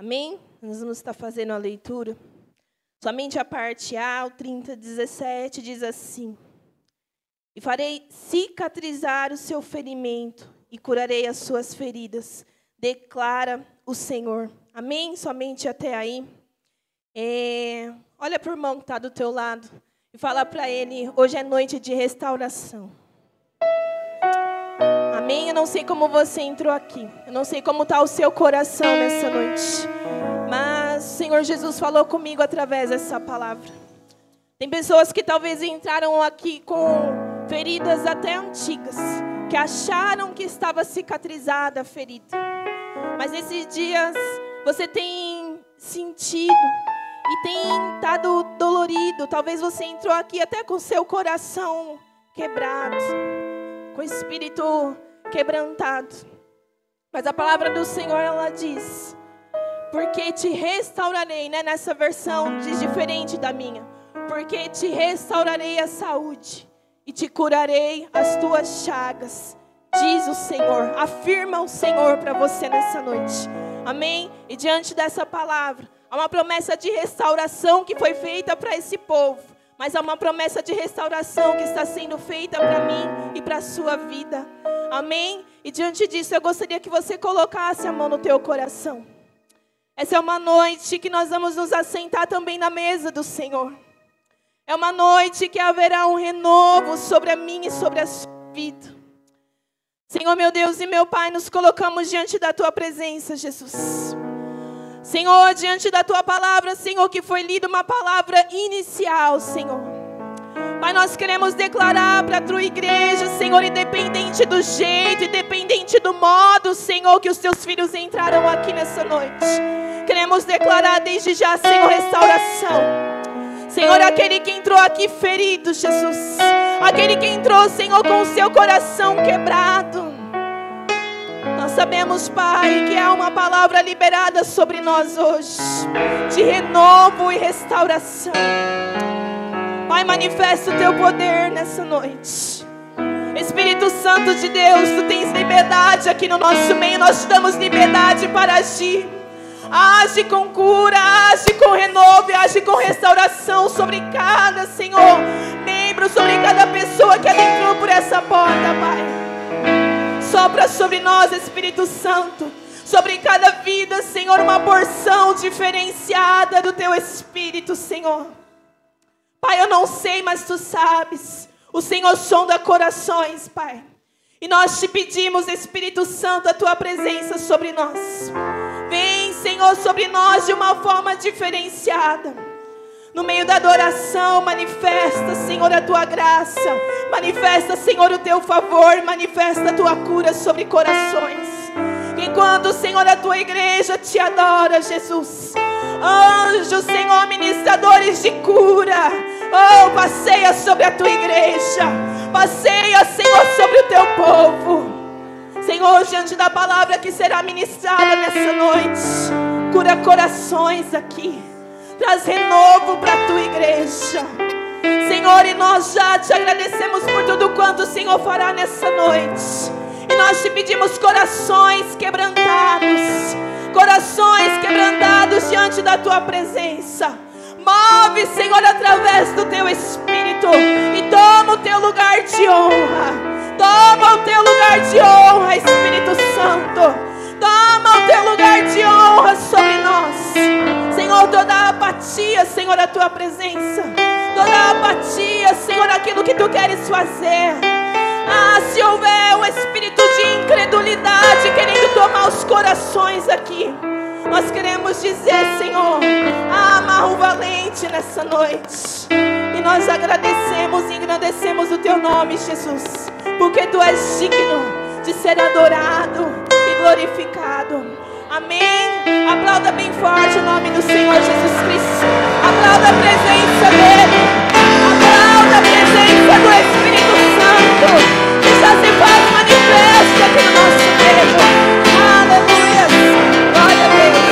Amém? Nós vamos estar fazendo a leitura. Somente a parte A, o 30:17, diz assim: E farei cicatrizar o seu ferimento e curarei as suas feridas, declara o Senhor. Amém? Somente até aí. Olha para o irmão que está do teu lado e fala para ele: hoje é noite de restauração. Amém? Eu não sei como você entrou aqui. Eu não sei como está o seu coração nessa noite. Mas o Senhor Jesus falou comigo através dessa palavra. Tem pessoas que talvez entraram aqui com feridas até antigas, que acharam que estava cicatrizada a ferida. Mas nesses dias você tem sentido e tem estado dolorido. Talvez você entrou aqui até com seu coração quebrado, com o espírito quebrantado. Mas a palavra do Senhor, ela diz: porque te restaurarei, né? Nessa versão diz diferente da minha. Porque te restaurarei a saúde e te curarei as tuas chagas, diz o Senhor. Afirma o Senhor para você nessa noite. Amém? E diante dessa palavra, há uma promessa de restauração que foi feita para esse povo. Mas há uma promessa de restauração que está sendo feita para mim e para a sua vida. Amém? E diante disso, eu gostaria que você colocasse a mão no teu coração. Essa é uma noite que nós vamos nos assentar também na mesa do Senhor. É uma noite que haverá um renovo sobre a minha e sobre a sua vida. Senhor, meu Deus e meu Pai, nos colocamos diante da Tua presença, Jesus. Senhor, diante da Tua palavra, Senhor, que foi lida uma palavra inicial, Senhor. Pai, nós queremos declarar para a Tua igreja, Senhor, independente do jeito, independente do modo, Senhor, que os Teus filhos entraram aqui nessa noite. Queremos declarar desde já, Senhor, restauração. Senhor, aquele que entrou aqui ferido, Jesus. Aquele que entrou, Senhor, com o seu coração quebrado. Nós sabemos, Pai, que há uma palavra liberada sobre nós hoje, de renovo e restauração. Pai, manifesta o Teu poder nessa noite. Espírito Santo de Deus, Tu tens liberdade aqui no nosso meio. Nós te damos liberdade para agir. Age com cura, age com renovo, age com restauração sobre cada, Senhor, membro, sobre cada pessoa que adentrou por essa porta, Pai. Sopra sobre nós, Espírito Santo, sobre cada vida, Senhor, uma porção diferenciada do Teu Espírito, Senhor. Pai, eu não sei, mas Tu sabes. O Senhor sonda corações, Pai. E nós te pedimos, Espírito Santo, a Tua presença sobre nós. Vem, Senhor, sobre nós de uma forma diferenciada. No meio da adoração, manifesta, Senhor, a Tua graça. Manifesta, Senhor, o Teu favor. Manifesta a Tua cura sobre corações. Enquanto, Senhor, a Tua igreja te adora, Jesus. Anjos, Senhor, ministradores de cura. Oh, passeia sobre a Tua igreja. Passeia, Senhor, sobre o Teu povo. Senhor, diante da palavra que será ministrada nessa noite, cura corações aqui. Traz renovo para a Tua igreja. Senhor, e nós já te agradecemos por tudo quanto o Senhor fará nessa noite. E nós te pedimos corações quebrantados. Corações quebrantados diante da Tua presença. Move, Senhor, através do Teu Espírito. E toma o Teu lugar de honra. Toma o Teu lugar de honra, Espírito Santo. Toma o Teu lugar de honra sobre nós. Senhor, toda a apatia, Senhor, a Tua presença. Toda a apatia, Senhor, aquilo que Tu queres fazer. Se houver um espírito de incredulidade querendo tomar os corações aqui, nós queremos dizer, Senhor, amarra o valente nessa noite. E nós agradecemos e engrandecemos o Teu nome, Jesus, porque Tu és digno de ser adorado e glorificado. Amém? Aplauda bem forte o nome do Senhor Jesus Cristo. Aplauda a presença dEle. Aplauda a presença do Espírito Santo, que já se faz manifesto aqui no nosso meio. Aleluia. Glória a Deus.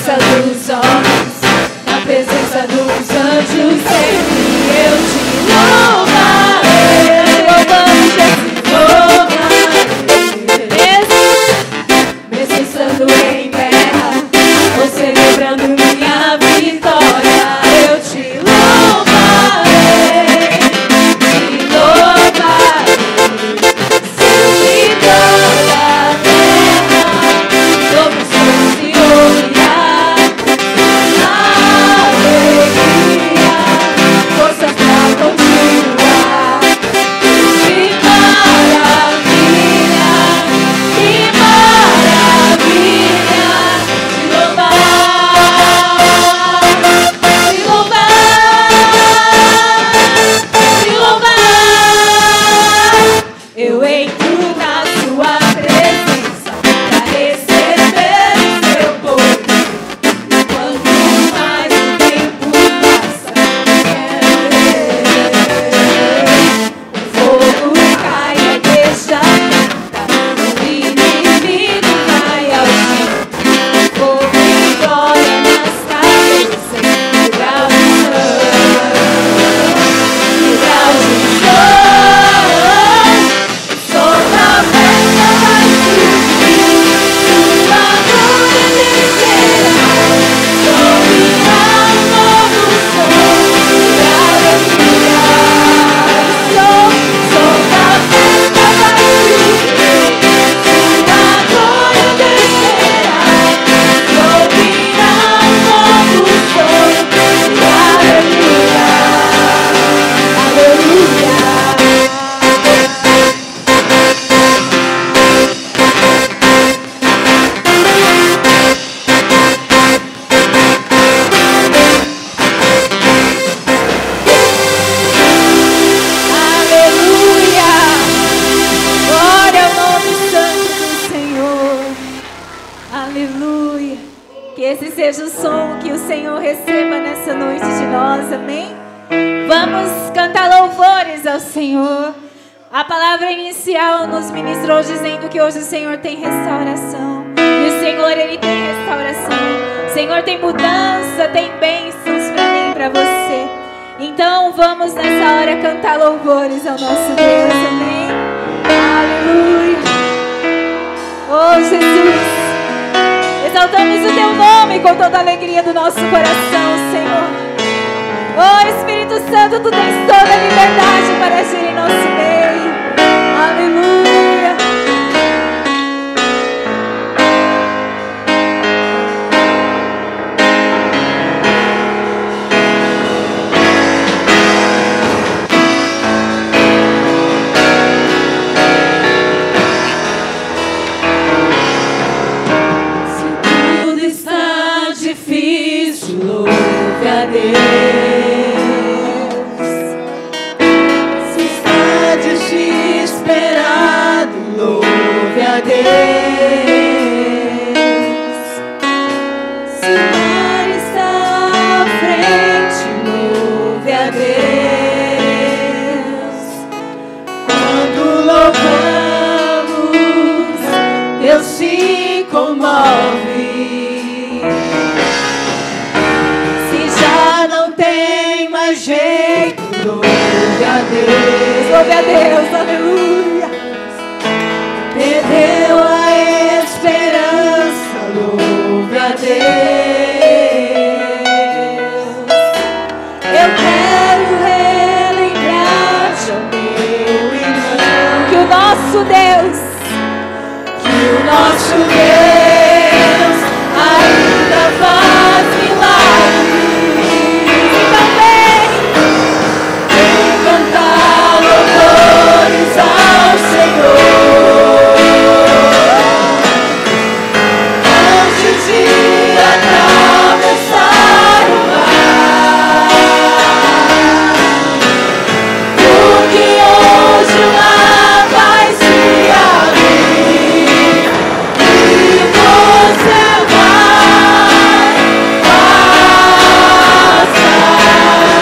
presença dos homens, na presença dos anjos, sei que eu te louvarei, mesmo estando em guerra, você celebrando minha vitória, eu te louvarei, vamos se seja o som que o Senhor receba nessa noite de nós, amém? Vamos cantar louvores ao Senhor. A palavra inicial nos ministrou dizendo que hoje o Senhor tem restauração. E o Senhor, Ele tem restauração. O Senhor tem mudança, tem bênçãos para mim e para você. Então vamos nessa hora cantar louvores ao nosso Deus, amém? Aleluia. Oh Jesus, exaltamos o Teu nome com toda a alegria do nosso coração, Senhor. Oh Espírito Santo, Tu tens toda a liberdade para agir em nosso meio. Aleluia. silêncio, louve a Deus. Se está desesperado, louve a Deus. Se o mar está à frente, louve a Deus. Quando louvamos, Deus se comove. Se já não tem mais jeito, louve a Deus. Louve a Deus, aleluia. Perdeu a esperança, louve a Deus. Eu quero relembrar-te, ó meu irmão, Que o nosso Deus ainda faz milagres. então vem Cantar louvores ao Senhor. Antes de atravessar o mar, porque hoje o mar vai se abrir e você vai passar.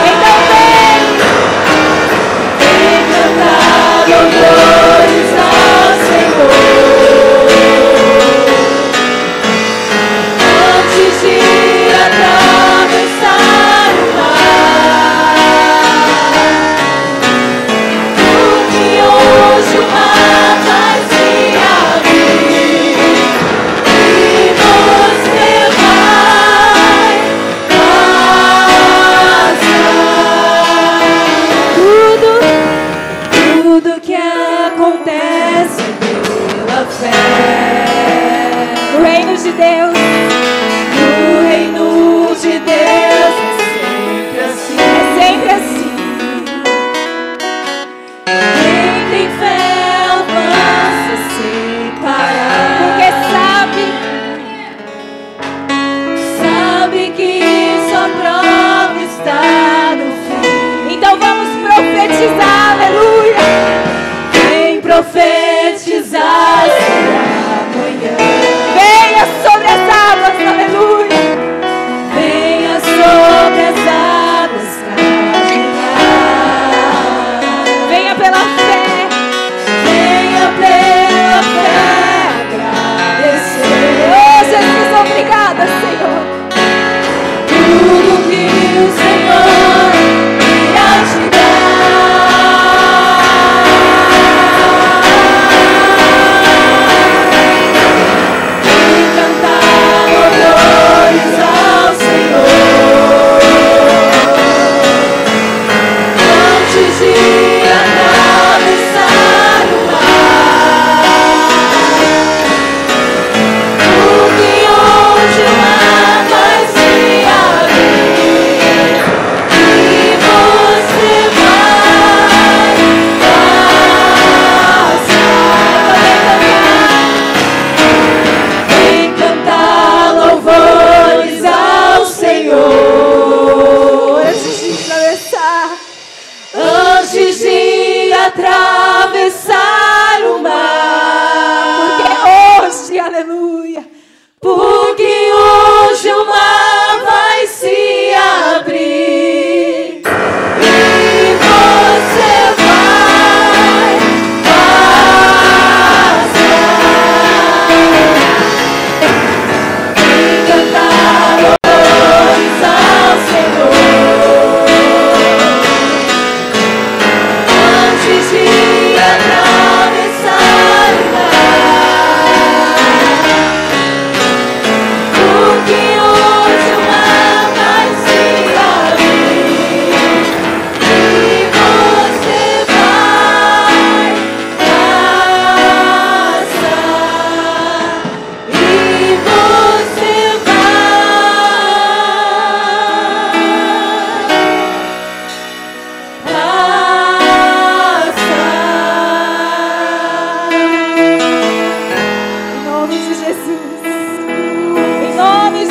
então vem Vem cantar louvores ao Senhor. Antes de atravessar o mar, porque hoje o mar vai se abrir e você vai passar. Tudo que acontece pela fé. no reino de Deus. No reino de Deus é sempre assim. É sempre assim. Quem tem fé avança sem parar. Porque Sabe que sua prova está no fim. então vamos profetizar, aleluia. Vem profetizar será amanhã. Venha sobre as águas, aleluia. Venha sobre as águas caminhar. Venha pela fé. Venha pela fé agradecer. Oh, Jesus, obrigada, Senhor. Tudo que o Senhor irá te dar.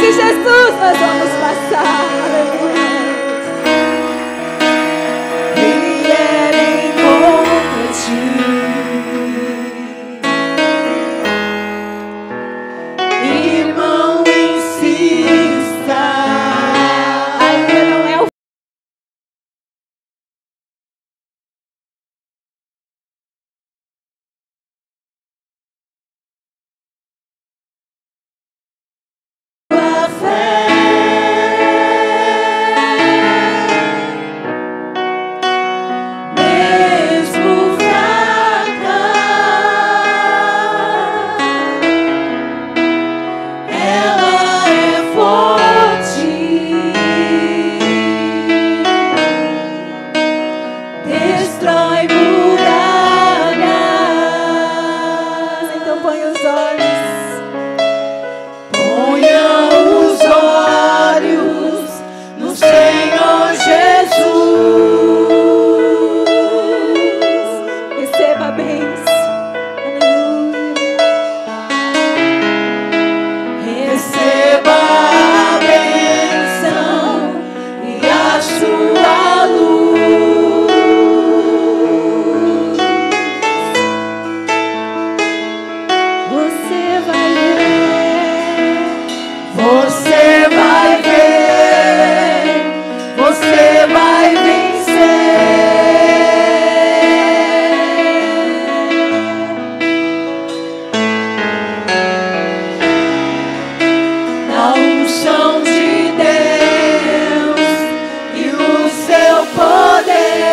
de Jesus nós vamos passar. Aleluia. Vier encontra ti, irmão, insista. Ainda não é o Tua fé, mesmo fraca, ela é forte, destrói muralhas. Então põe os olhos. Ponha os olhos no Senhor Jesus. Receba a bênção. Aleluia. Receba a bênção e a sua luz. Você vai ver. Você vai ver, você vai vencer. Na unção de Deus e o seu poder.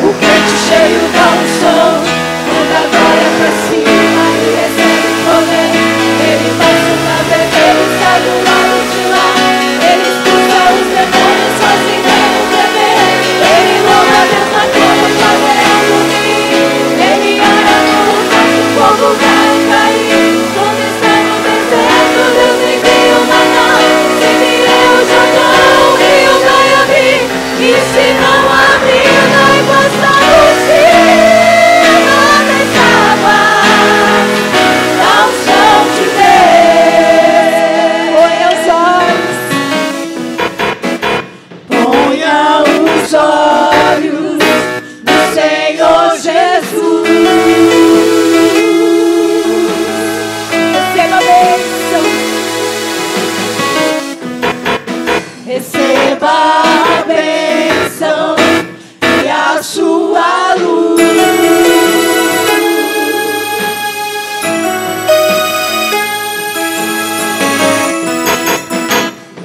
O crente cheio da unção, toda a glória pra cima e recebe poder. Ele passa na vermelha e sai do lado de lá. Ele expulsa os demônios, faz inferno tremer. Ele louva a Deus na cama, fazendo dormir. Ele ora no lugar que o fogo vai cair. Quando está no deserto, Deus envia o maná. Se vier o Jordão, o rio vai abrir. E se não abrir, vai passar o cima das águas da unção de Deus. Põe os olhos. Ponha os olhos no Senhor Jesus. Receba a bênção. Receba a bênção e a sua luz.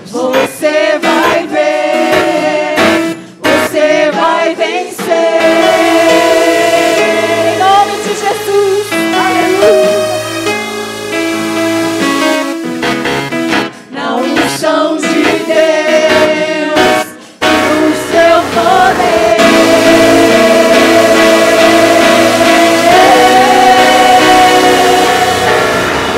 Você vai ver, você vai vencer. Em nome de Jesus. Aleluia. Na unção de Deus e o seu poder.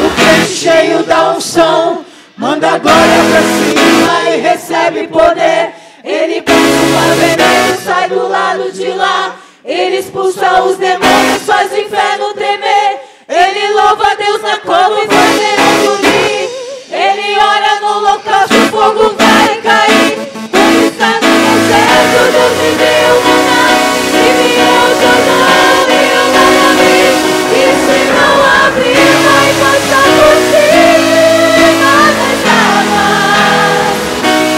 O crente cheio da unção manda a glória pra cima e recebe poder. Ele passa o veneno, sai do lado de lá. Ele expulsa os demônios, faz o inferno tremer. Ele louva a Deus na cova e faz Deus dormir. Ele ora no local que o fogo vai cair. Quando está no deserto, Deus me deu maná. Se vier o Jordão, o rio vai abrir. E se não abrir, vai passar por cima das águas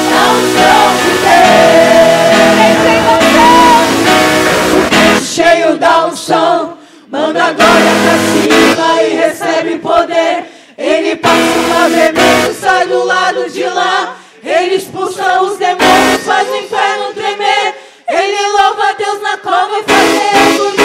da unção de Deus. O crente cheio da unção manda a glória pra cima e recebe poder. Ele passa uma vermelho, sai do lado de lá. Ele expulsa os demônios, faz o inferno tremer. Ele louva a Deus na cova e faz Deus dormir.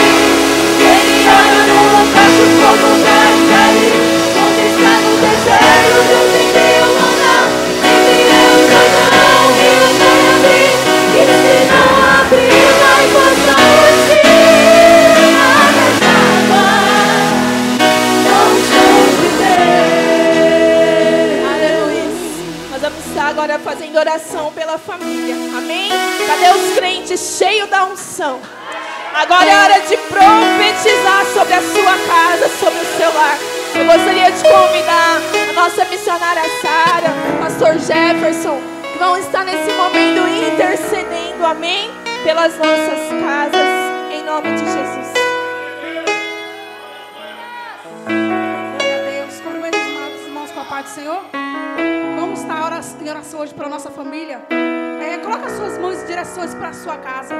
Ele ora no lugar que o fogo vai cair. Quando está no deserto, Deus envia o maná. Envia o Jordão, o rio vai abrir. E se não abrir, vai passar por cima das águas da unção de Deus. Aleluia. Nós vamos estar agora fazendo oração pela família. Amém? Cadê os crentes cheios da unção? Agora é hora de profetizar sobre a sua casa, sobre o seu lar. Eu gostaria de convidar a nossa missionária Sara, o pastor Jefferson, que vão estar nesse momento intercedendo, amém? Pelas nossas casas, em nome de Jesus. Glória a Deus. Cumprimento os irmãos com a paz do Senhor. Vamos estar em oração hoje para a nossa família. Coloca as suas mãos em direções para a sua casa.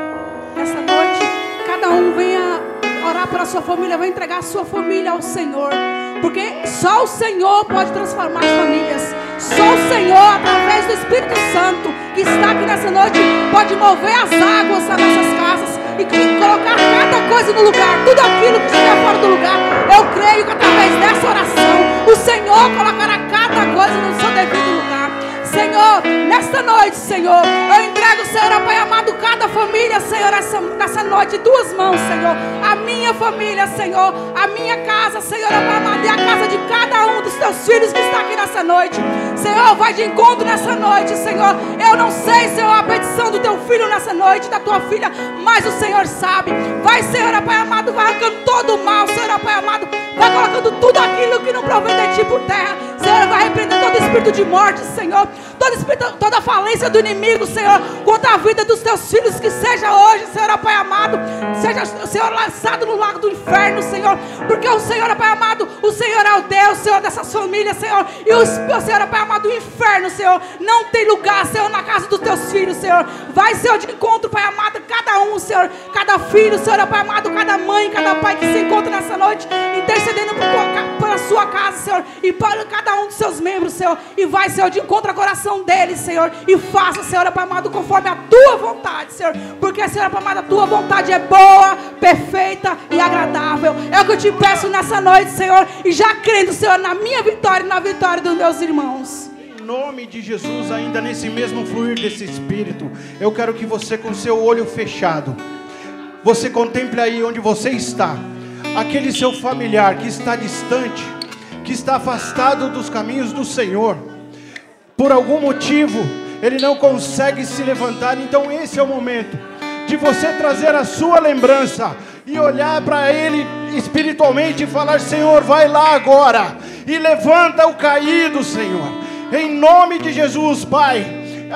Essa noite, cada um venha orar pela sua família, vai entregar a sua família ao Senhor. Porque só o Senhor pode transformar as famílias. Só o Senhor, através do Espírito Santo, que está aqui nessa noite, pode mover as águas das nossas casas e colocar cada coisa no lugar. Tudo aquilo que estiver fora do lugar, eu creio que através dessa oração, o Senhor colocará cada coisa no seu devido lugar. Senhor, nesta noite, Senhor, eu entrego, Senhor, ó Pai amado, cada família, Senhor, nessa noite, em tuas mãos, Senhor. A minha família, Senhor, a minha casa, Senhor, ó Pai amado, e a casa de cada um dos teus filhos que está aqui nessa noite. Senhor, vai de encontro nessa noite, Senhor. Eu não sei, Senhor, a petição do teu filho nessa noite, da tua filha, mas o Senhor sabe. Vai, Senhor, ó Pai amado, vai arrancando todo o mal, Senhor, ó Pai amado, vai colocando tudo aquilo que não provém de ti por terra. Senhor, vai repreender todo espírito de morte, Senhor. Toda falência do inimigo, Senhor, contra a vida dos teus filhos, que seja hoje, Senhor, ó Pai amado, seja, Senhor, lançado no lago do inferno, Senhor, porque o Senhor, ó Pai amado, o Senhor é o Deus, Senhor, dessas famílias, Senhor, e o Senhor, ó Pai amado, o inferno, Senhor, não tem lugar, Senhor, na casa dos teus filhos, Senhor. Vai, Senhor, de encontro, Pai amado, cada um, Senhor, cada filho, Senhor, ó Pai amado, cada mãe, cada pai que se encontra nessa noite, intercedendo pela sua casa, Senhor, e para cada um dos seus membros, Senhor, e vai, Senhor, de encontro ao coração deles, Senhor, e faça, Senhor, Pai amado, conforme a tua vontade, Senhor, porque, Senhor, Pai amado, a tua vontade é boa, perfeita e agradável. É o que eu te peço nessa noite, Senhor, e já crendo, Senhor, na minha vitória e na vitória dos meus irmãos. Em nome de Jesus, ainda nesse mesmo fluir desse Espírito, eu quero que você, com seu olho fechado, você contemple aí onde você está, aquele seu familiar que está distante, que está afastado dos caminhos do Senhor. Por algum motivo, ele não consegue se levantar. Então esse é o momento de você trazer a sua lembrança e olhar para ele espiritualmente e falar: Senhor, vai lá agora e levanta o caído, Senhor. Em nome de Jesus, Pai,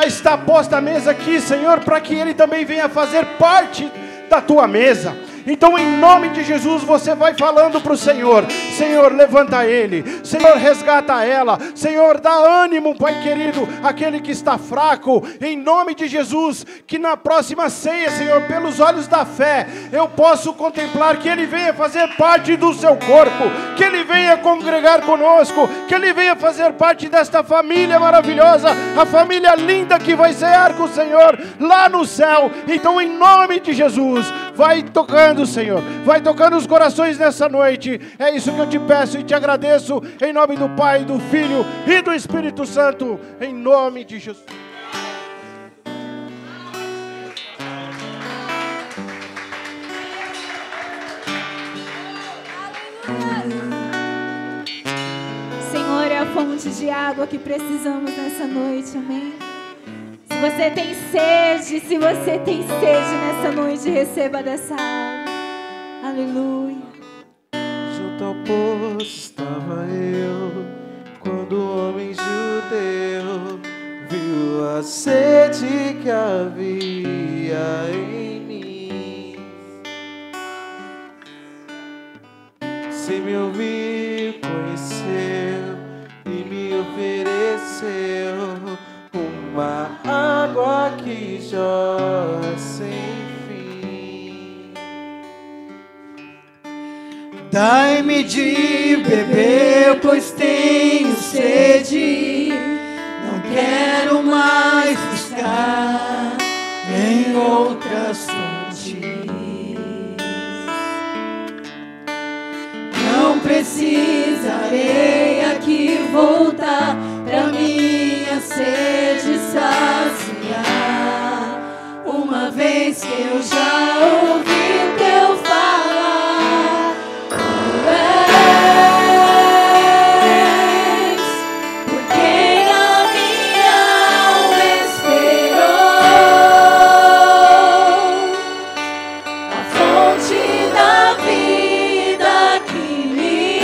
está posta a mesa aqui, Senhor, para que ele também venha fazer parte da tua mesa. Então, em nome de Jesus, você vai falando para o Senhor: Senhor, levanta ele, Senhor, resgata ela, Senhor, dá ânimo, Pai querido, aquele que está fraco. Em nome de Jesus, que na próxima ceia, Senhor, pelos olhos da fé, eu posso contemplar que ele venha fazer parte do seu corpo, que ele venha congregar conosco, que ele venha fazer parte desta família maravilhosa, a família linda que vai cear com o Senhor lá no céu. Então, em nome de Jesus, vai tocando, Senhor, vai tocando os corações nessa noite. É isso que eu te peço e te agradeço, em nome do Pai, do Filho e do Espírito Santo, em nome de Jesus. Senhor, é a fonte de água que precisamos nessa noite, amém? Se você tem sede nessa noite, receba dessa água. Aleluia. Junto ao poço estava eu, quando o homem judeu viu a sede que havia em mim. Sem me ouvir, conheceu e me ofereceu uma água que jorra sem fim. Dai-me de beber, pois tenho sede. Não quero mais buscar em outras fontes. Não precisarei aqui voltar pra minha sede saciar, uma vez que eu já ouvi o teu falar. És por quem a minha alma esperou, a fonte da vida que me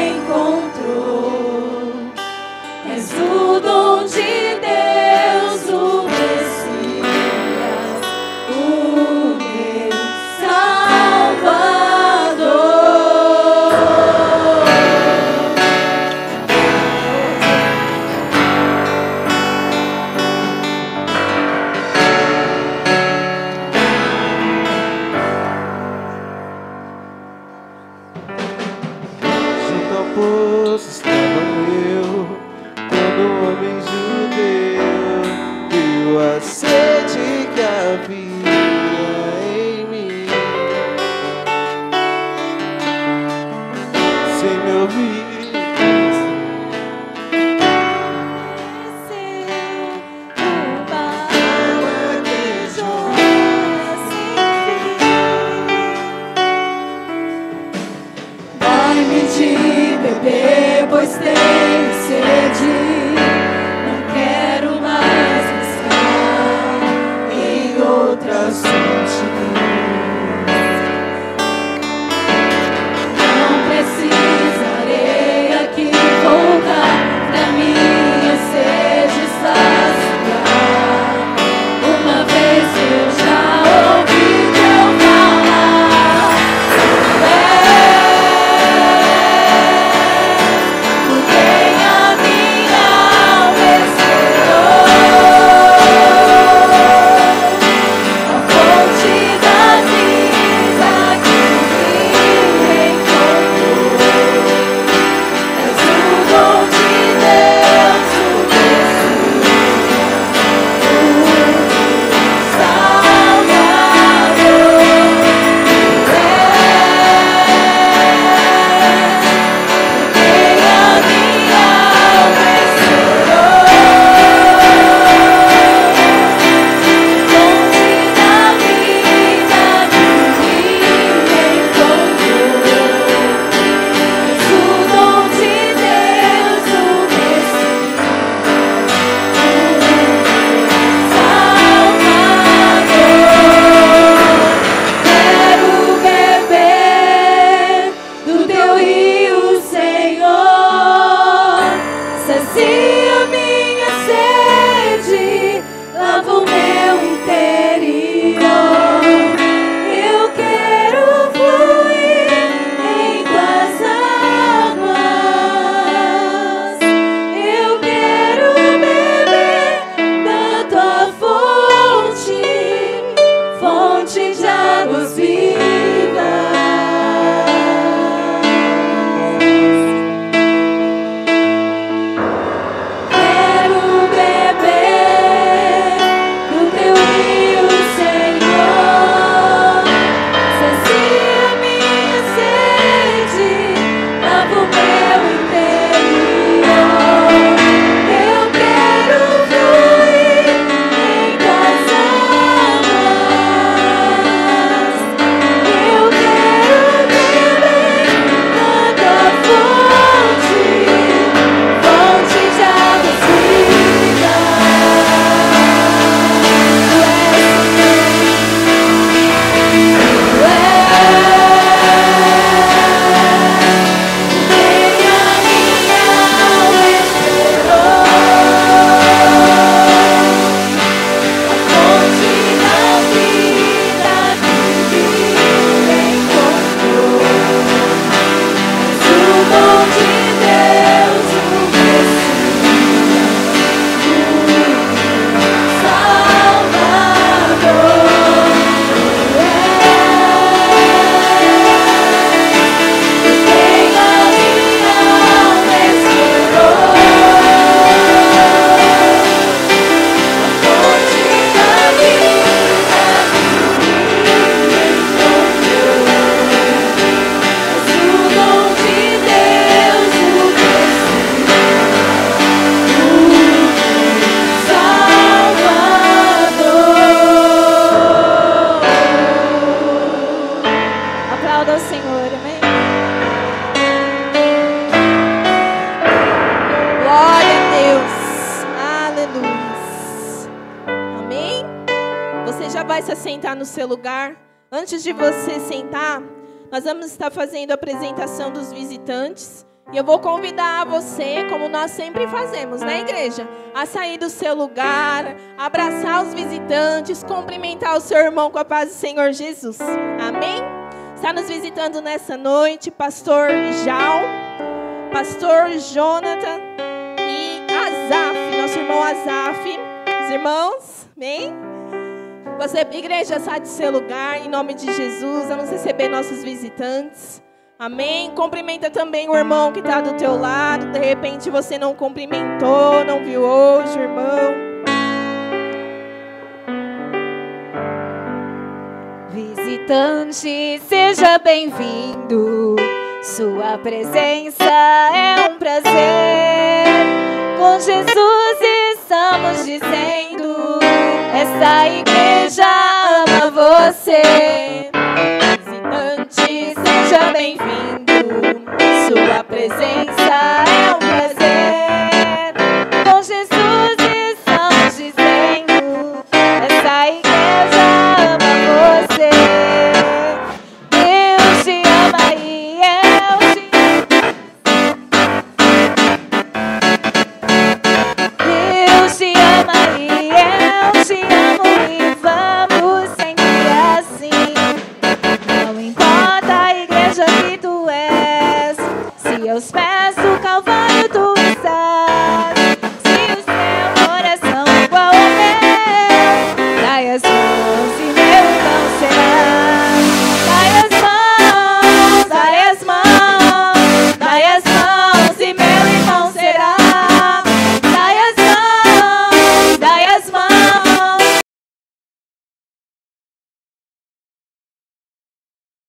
encontrou. És o dom de Deus, o Messias, o meu Salvador. Junto ao poço estava eu, todo homem judeu, viu a sede que havia em mim. Sem me ouvir, Dai-me de beber, pois tenho sede. Não quero mais buscar em outras fontes. Não precisarei aqui voltar pra minha sede saciar. Uma vez eu já ouvi teu falar. Por quem a minha alma esperou, a fonte da vida que me encontrou. És o dom de Deus, o Messias, o Salvador. Quem a minha alma esperou, fonte da vida que me encontrou. És o dom de Deus, o Messias, o Salvador. Quero beber do teu rio, Senhor. Sacia minha sede, lava o meu interior. Eu quero fluir em tuas águas. Eu quero beber da tua fonte, fonte de águas vivas. Quero beber do teu rio, Senhor. Sacia minha sede, lava o meu interior. Eu quero fluir em tuas águas. Eu quero beber da tua fonte, fonte de águas vivas. Quem a minha alma esperou, a fonte da vida que me encontrou. És o dom de Deus, o Messias, o Salvador. Quem a minha alma esperou, a fonte da vida que me encontrou. És o dom de Deus, o Messias, o Salvador. Aplauda ao Senhor, amém? Glória a Deus. Aleluia. Amém? Você já vai se assentar no seu lugar. Antes de você sentar, nós vamos estar fazendo a apresentação dos visitantes. E eu vou convidar você, como nós sempre fazemos, né, igreja? A sair do seu lugar, abraçar os visitantes, cumprimentar o seu irmão com a paz do Senhor Jesus. Amém? Está nos visitando nessa noite, pastor Jal, pastor Jonathan e Azaf, nosso irmão Azaf. Os irmãos, amém? Você, igreja, sai do seu lugar, em nome de Jesus, vamos receber nossos visitantes. Amém? Cumprimenta também o irmão que está do teu lado. De repente você não cumprimentou, não viu hoje o irmão. Visitante, seja bem-vindo. Sua presença é um prazer. Com Jesus estamos dizendo: essa igreja ama você. Visitante, seja bem-vindo. Sua presença é um prazer. Com Jesus estamos dizendo: essa igreja ama você. Deus te ama e eu te amo. Deus te ama e eu te amo. E vamos sempre assim. Não importa a igreja que tu és, se aos pés do Calvário tu estás, se o seu coração é igual ao meu, dai as mãos e meu irmão será. Dai as mãos, dai as mãos, dai as mãos e meu irmão será. Dai as mãos, dai as mãos.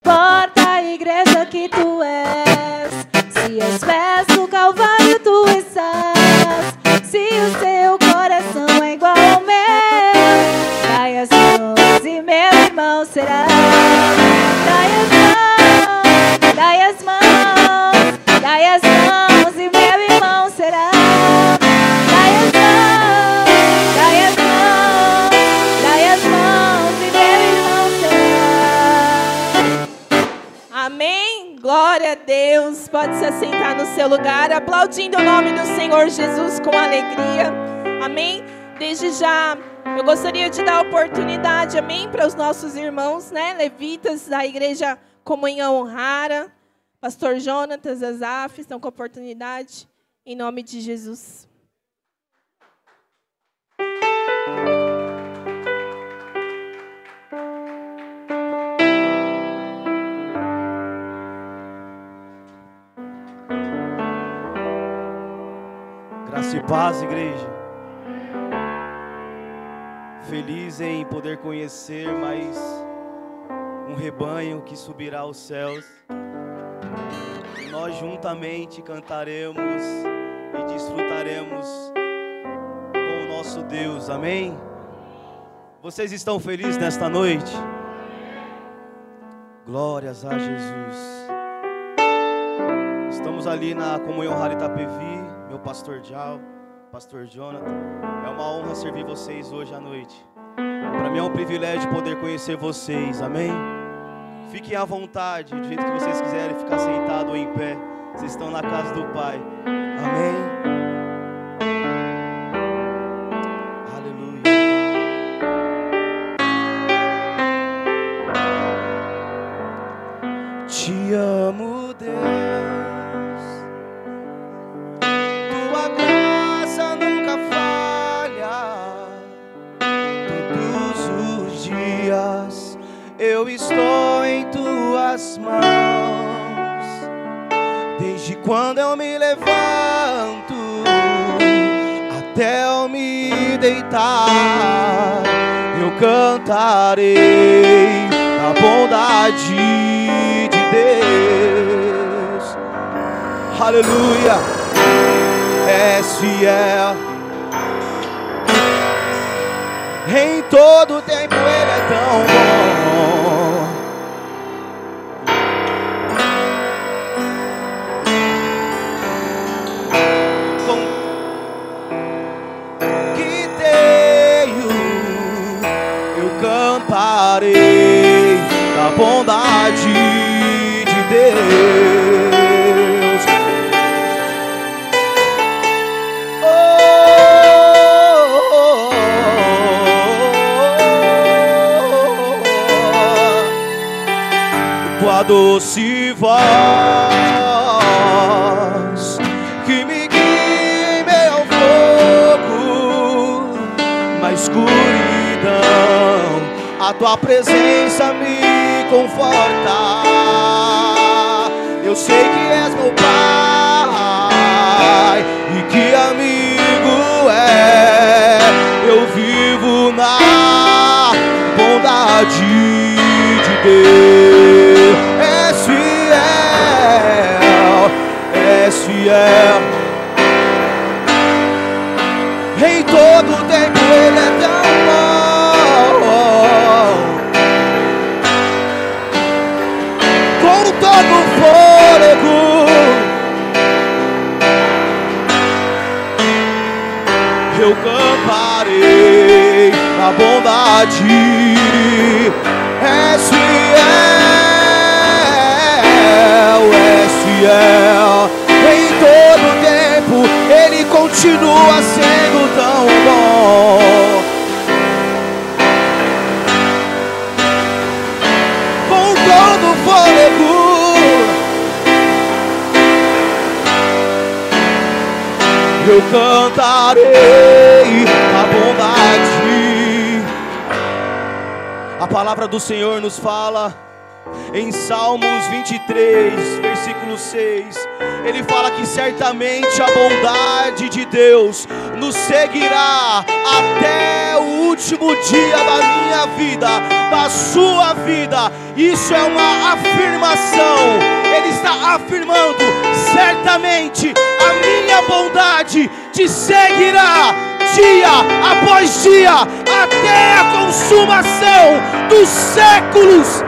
Importa a igreja que tu és, se aos pés do Calvário tu estás, se o seu coração é igual ao meu, dai as mãos e meu irmão será. Dai as mãos, dai as mãos, dai as mãos e meu irmão será. Dai as mãos, dai as mãos, dai as mãos e meu irmão será. Amém? Glória a Deus. Pode se assentar no seu lugar, aplaudindo o nome do Senhor Jesus com alegria. Amém? Desde já, eu gostaria de dar oportunidade, amém, para os nossos irmãos, né, levitas da igreja Comunhão Rara. Pastor Jonathan, Azaf, estão com a oportunidade, em nome de Jesus. Graça e paz, igreja. Feliz em poder conhecer mais um rebanho que subirá aos céus. E nós juntamente cantaremos e desfrutaremos com o nosso Deus. Amém? Vocês estão felizes nesta noite? Glórias a Jesus. Estamos ali na Comunhão Rara Itapevi. Meu pastor Jal, pastor Jonathan, é uma honra servir vocês hoje à noite. Para mim é um privilégio poder conhecer vocês, amém? Fiquem à vontade, do jeito que vocês quiserem, ficar sentado ou em pé. Vocês estão na casa do Pai, amém? Aleluia. Te amo, Deus. Eu estou em tuas mãos, desde quando eu me levanto até eu me deitar, eu cantarei a bondade de Deus. Aleluia, és fiel, em todo tempo Ele é tão bom. Que tenho, eu cantarei Deus. Tua doce voz que me guia em meio ao fogo, na escuridão, a tua presença me conforta. Eu sei que és meu Pai e que amigo é. Eu vivo na bondade de Deus. És fiel, és fiel. Em todo tempo Ele é tão bom. Com todo fôlego eu cantarei a bondade. És fiel, em todo tempo Ele continua sendo tão bom. Com todo fôlego eu cantarei a bondade. A palavra do Senhor nos fala em Salmos 23, versículo 6. Ele fala que certamente a bondade de Deus nos seguirá até o último dia da minha vida, da sua vida. Isso é uma afirmação. Ele está afirmando: certamente a minha bondade te seguirá dia após dia, até a consumação dos séculos.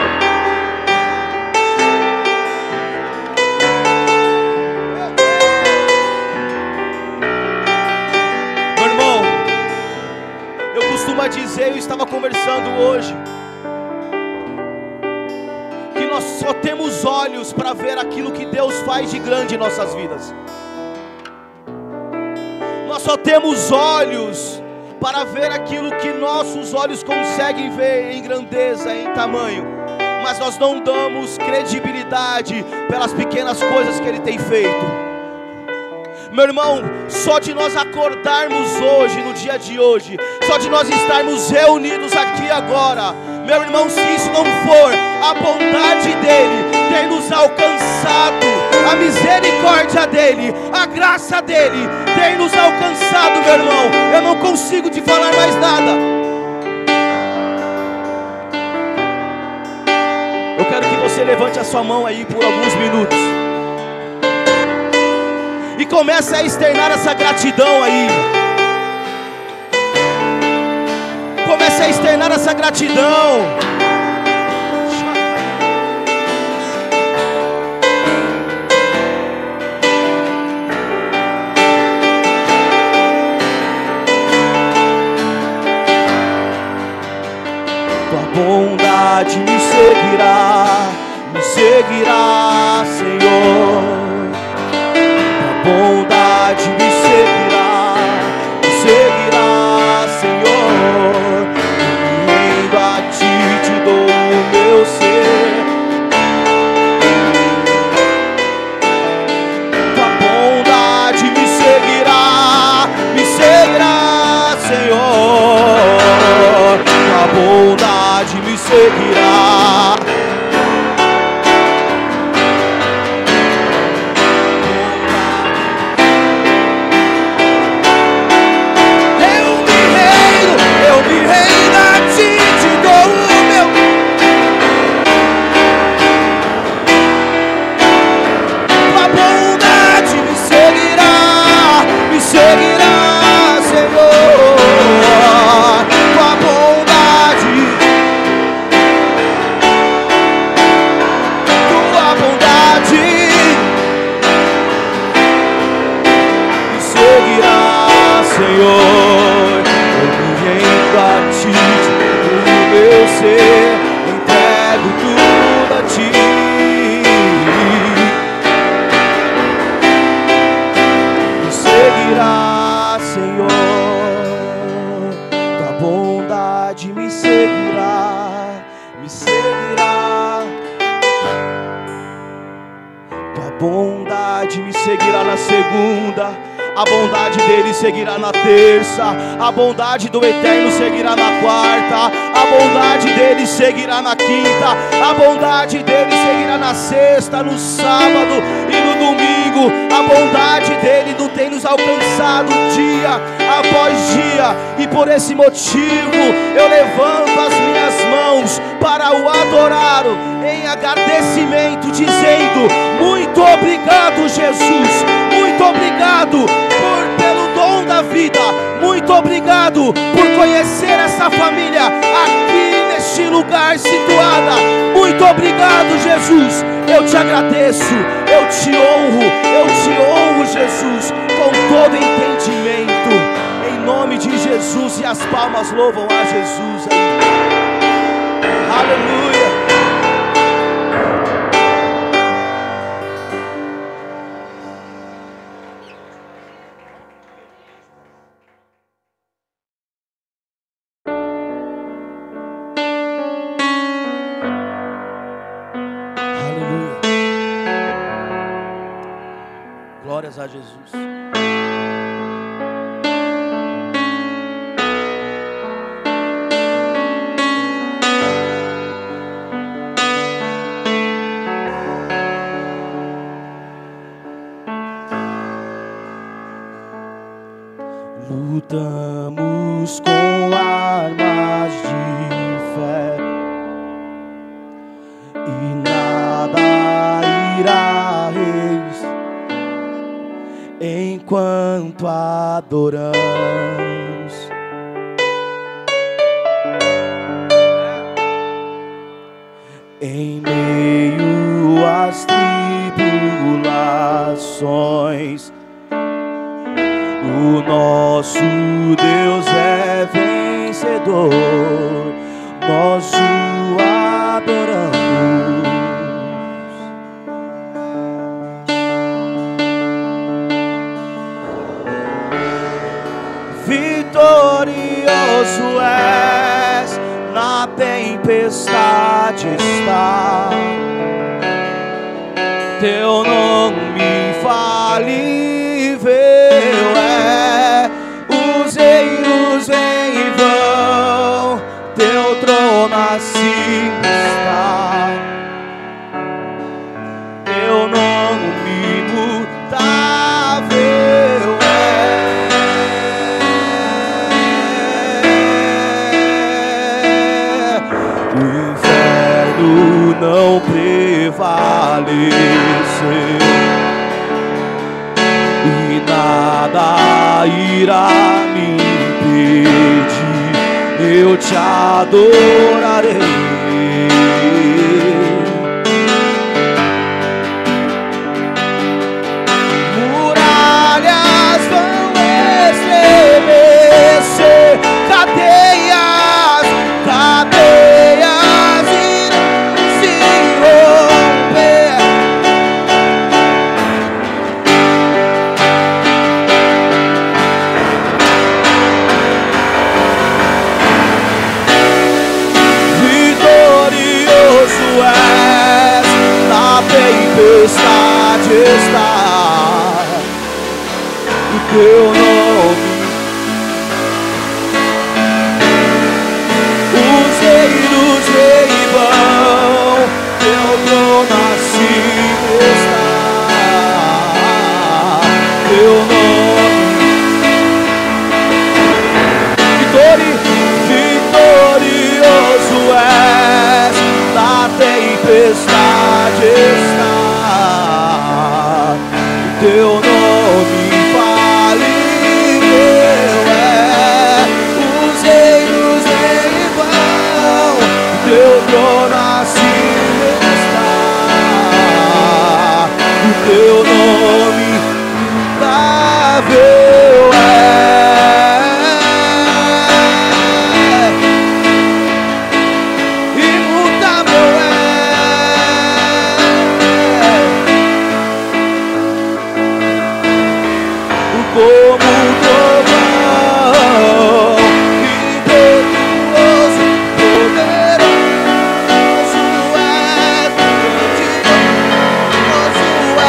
Meu irmão, eu costumo dizer, eu estava conversando hoje, que nós só temos olhos para ver aquilo que Deus faz de grande em nossas vidas. Nós só temos olhos para ver aquilo que nossos olhos conseguem ver em grandeza, em tamanho. Mas nós não damos credibilidade pelas pequenas coisas que Ele tem feito. Meu irmão, só de nós acordarmos hoje, no dia de hoje, só de nós estarmos reunidos aqui agora, meu irmão, se isso não for a bondade dEle ter nos alcançado, a misericórdia dEle, a graça dEle ter nos alcançado, meu irmão, eu não consigo te falar mais nada. Eu quero que você levante a sua mão aí por alguns minutos e comece a externar essa gratidão aí. Comece a externar essa gratidão. Tua bondade me seguirá, Senhor. Tua bondade me seguirá, Senhor. Rendo a Ti te dou o meu ser. Tua bondade me seguirá, Senhor. Tua bondade me seguirá. Entrego tudo a Ti. bondade me seguirá na segunda, a bondade dele seguirá na terça, a bondade do Eterno seguirá na quarta, a bondade dele seguirá na quinta, a bondade dele seguirá na sexta, no sábado e no domingo. A bondade dele não tem nos alcançado dia após dia, e por esse motivo eu levanto as minhas mãos para o adorar em agradecimento, dizendo: muito obrigado, Jesus, muito obrigado pelo dom da vida, muito obrigado por conhecer essa família aqui neste lugar situada. Muito obrigado, Jesus, eu te agradeço, eu te honro, Jesus, com todo entendimento, em nome de Jesus. E as palmas louvam a Jesus aí. Aleluia. Glórias a Jesus. Lutamos com armas de fé e nada irá enquanto adoramos. Em meio às tribulações, o nosso Deus é vencedor, nós o adoramos. Vitorioso és, na tempestade está, teu nome falível é. Os reinos vêm e vão, teu trono acima está, teu nome imutável é. O inferno não prevalecer e nada irá me impedir, eu te adorarei. Muralhas vão estremecer, cadeias irão se romper. Vitorioso és, na tempestade está, o teu nome. Os reinos vêm e vão, teu trono acima está, teu nome. Vitorioso és, na tempestade está, teu nome falível é. Os reinos vêm e vão, teu trono acima está, o teu nome imutável é. Imutável é. Como um trovão, impetuoso, poderoso é, grandioso é.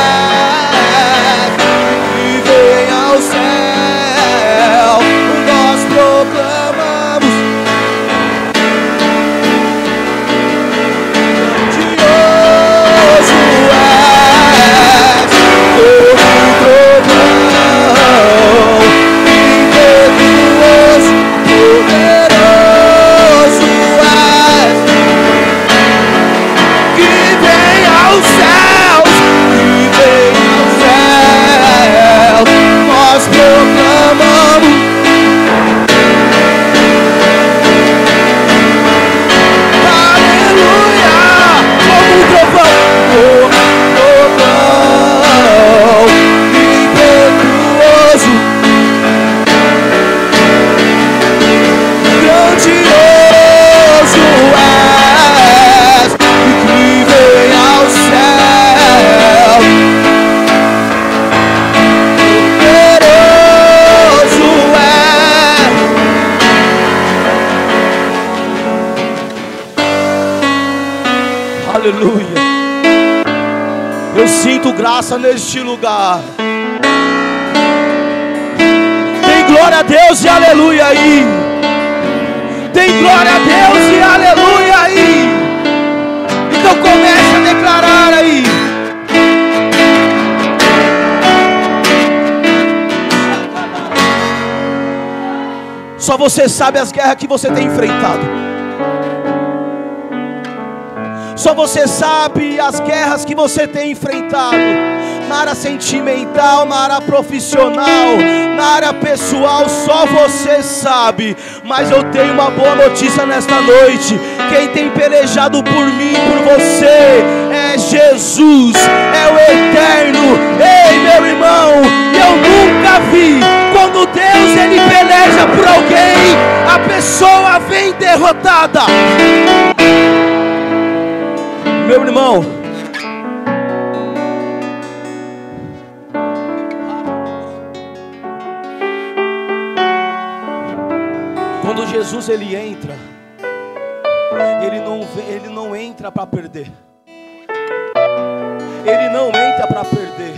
aleluia. Eu sinto graça neste lugar. Tem glória a Deus e aleluia aí. Tem glória a Deus e aleluia aí. Então comece a declarar aí. Só você sabe as guerras que você tem enfrentado. Só você sabe as guerras que você tem enfrentado. Na área sentimental, na área profissional, na área pessoal, só você sabe. Mas eu tenho uma boa notícia nesta noite. Quem tem pelejado por mim, por você, é Jesus, é o Eterno. Ei, meu irmão, eu nunca vi quando Deus ele peleja por alguém, a pessoa vem derrotada. Meu irmão, quando Jesus ele entra, ele não entra para perder. Ele não entra para perder.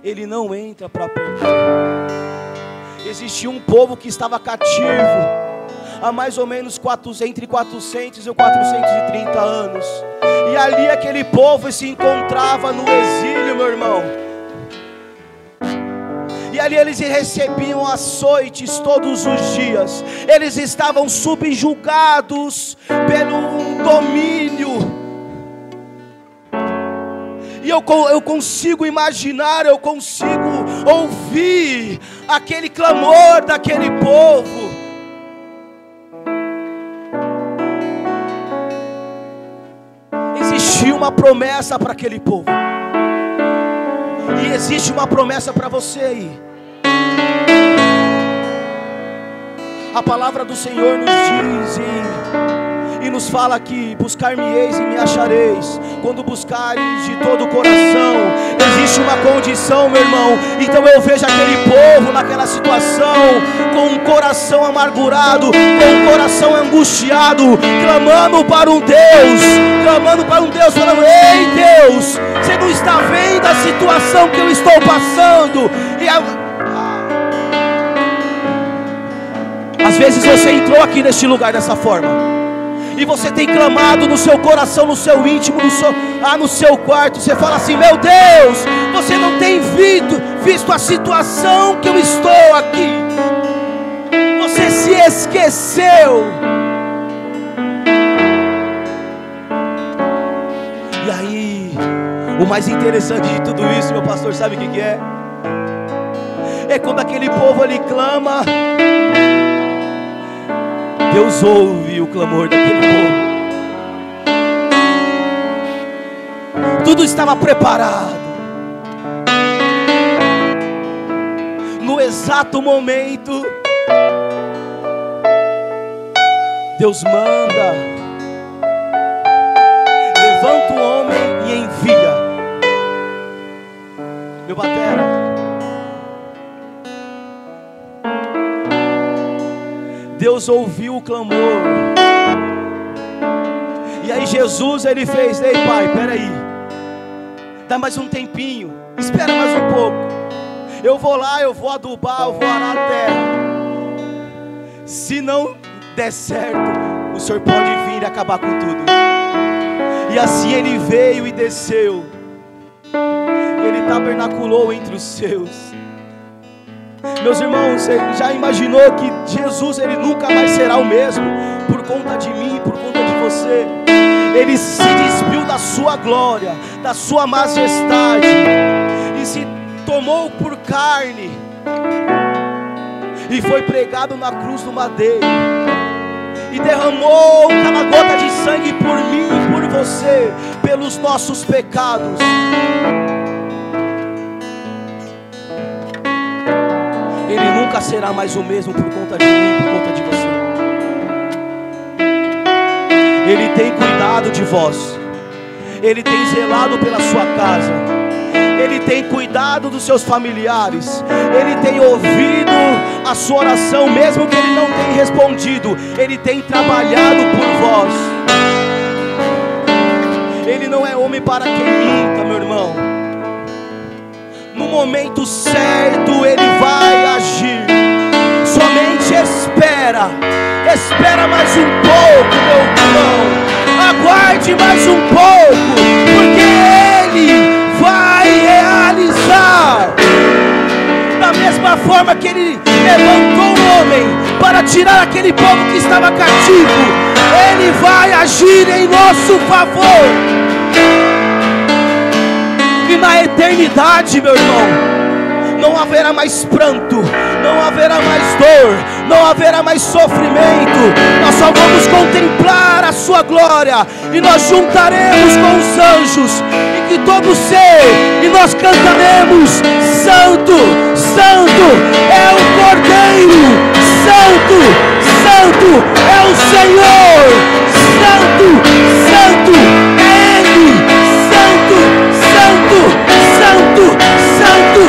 Ele não entra para perder. Existia um povo que estava cativo há mais ou menos entre 400 e 430 anos. E ali aquele povo se encontrava no exílio, meu irmão. E ali eles recebiam açoites todos os dias. Eles estavam subjugados pelo domínio. E eu consigo imaginar, eu consigo ouvir aquele clamor daquele povo. Existia uma promessa para aquele povo. E existe uma promessa para você aí. A palavra do Senhor nos diz e nos fala que buscar-me-eis e me achareis, quando buscares de todo o coração. Existe uma condição, meu irmão. Então eu vejo aquele povo naquela situação, com um coração amargurado, com um coração angustiado, clamando para um Deus, falando: ei Deus, você não está vendo a situação que eu estou passando? Às vezes você entrou aqui neste lugar dessa forma, e você tem clamado no seu coração, no seu íntimo, no seu quarto. Você fala assim: meu Deus, você não tem visto a situação que eu estou aqui. Você se esqueceu. E aí, o mais interessante de tudo isso, meu pastor, sabe o que é? É quando aquele povo ali clama, Deus ouve o clamor daquele povo. Tudo estava preparado. No exato momento, Deus manda: levanta o homem e envia. Meu batera, Deus ouviu o clamor. E aí Jesus ele fez: ei pai, peraí, dá mais um tempinho, espera mais um pouco. Eu vou lá, eu vou adubar, eu vou arar a terra. Se não der certo, o Senhor pode vir e acabar com tudo. E assim ele veio e desceu. Ele tabernaculou entre os seus. Meus irmãos, você já imaginou que Jesus ele nunca mais será o mesmo? Por conta de mim, por conta de você. Ele se despiu da sua glória, da sua majestade, e se tomou por carne, e foi pregado na cruz do madeiro, e derramou cada gota de sangue por mim e por você, pelos nossos pecados. Ele nunca será mais o mesmo por conta de mim, por conta de você. Ele tem cuidado de vós. Ele tem zelado pela sua casa. Ele tem cuidado dos seus familiares, Ele tem ouvido a sua oração, mesmo que Ele não tenha respondido, Ele tem trabalhado por vós. Ele não é homem para quem minta, meu irmão. No momento certo Ele vai agir. Somente espera mais um pouco, meu irmão. Aguarde mais um pouco, porque Ele vai realizar. Da mesma forma que Ele levantou um homem para tirar aquele povo que estava cativo, Ele vai agir em nosso favor. E na eternidade, meu irmão, não haverá mais pranto, não haverá mais dor, não haverá mais sofrimento. Nós só vamos contemplar a sua glória, e nós juntaremos com os anjos, e que todos ser, e nós cantaremos: Santo, Santo é o Cordeiro, Santo, Santo é o Senhor, Santo, Santo é Ele, Santo, Santo, Santo, Santo.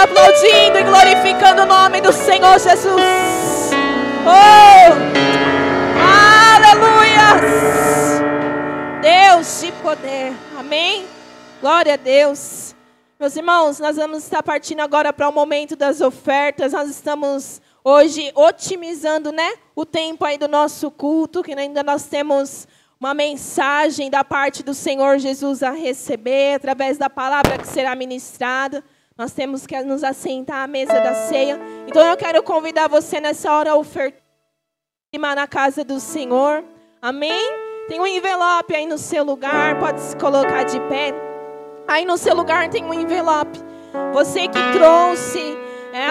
Aplaudindo e glorificando o nome do Senhor Jesus. Oh, aleluia! Deus de poder, amém? Glória a Deus. Meus irmãos, nós vamos estar partindo agora para o momento das ofertas. Nós estamos hoje otimizando, né, o tempo aí do nosso culto, que ainda nós temos uma mensagem da parte do Senhor Jesus a receber, através da palavra que será ministrada. Nós temos que nos assentar à mesa da ceia. Então eu quero convidar você nessa hora a ofertar na casa do Senhor. Amém? Tem um envelope aí no seu lugar. Pode se colocar de pé. Aí no seu lugar tem um envelope. Você que trouxe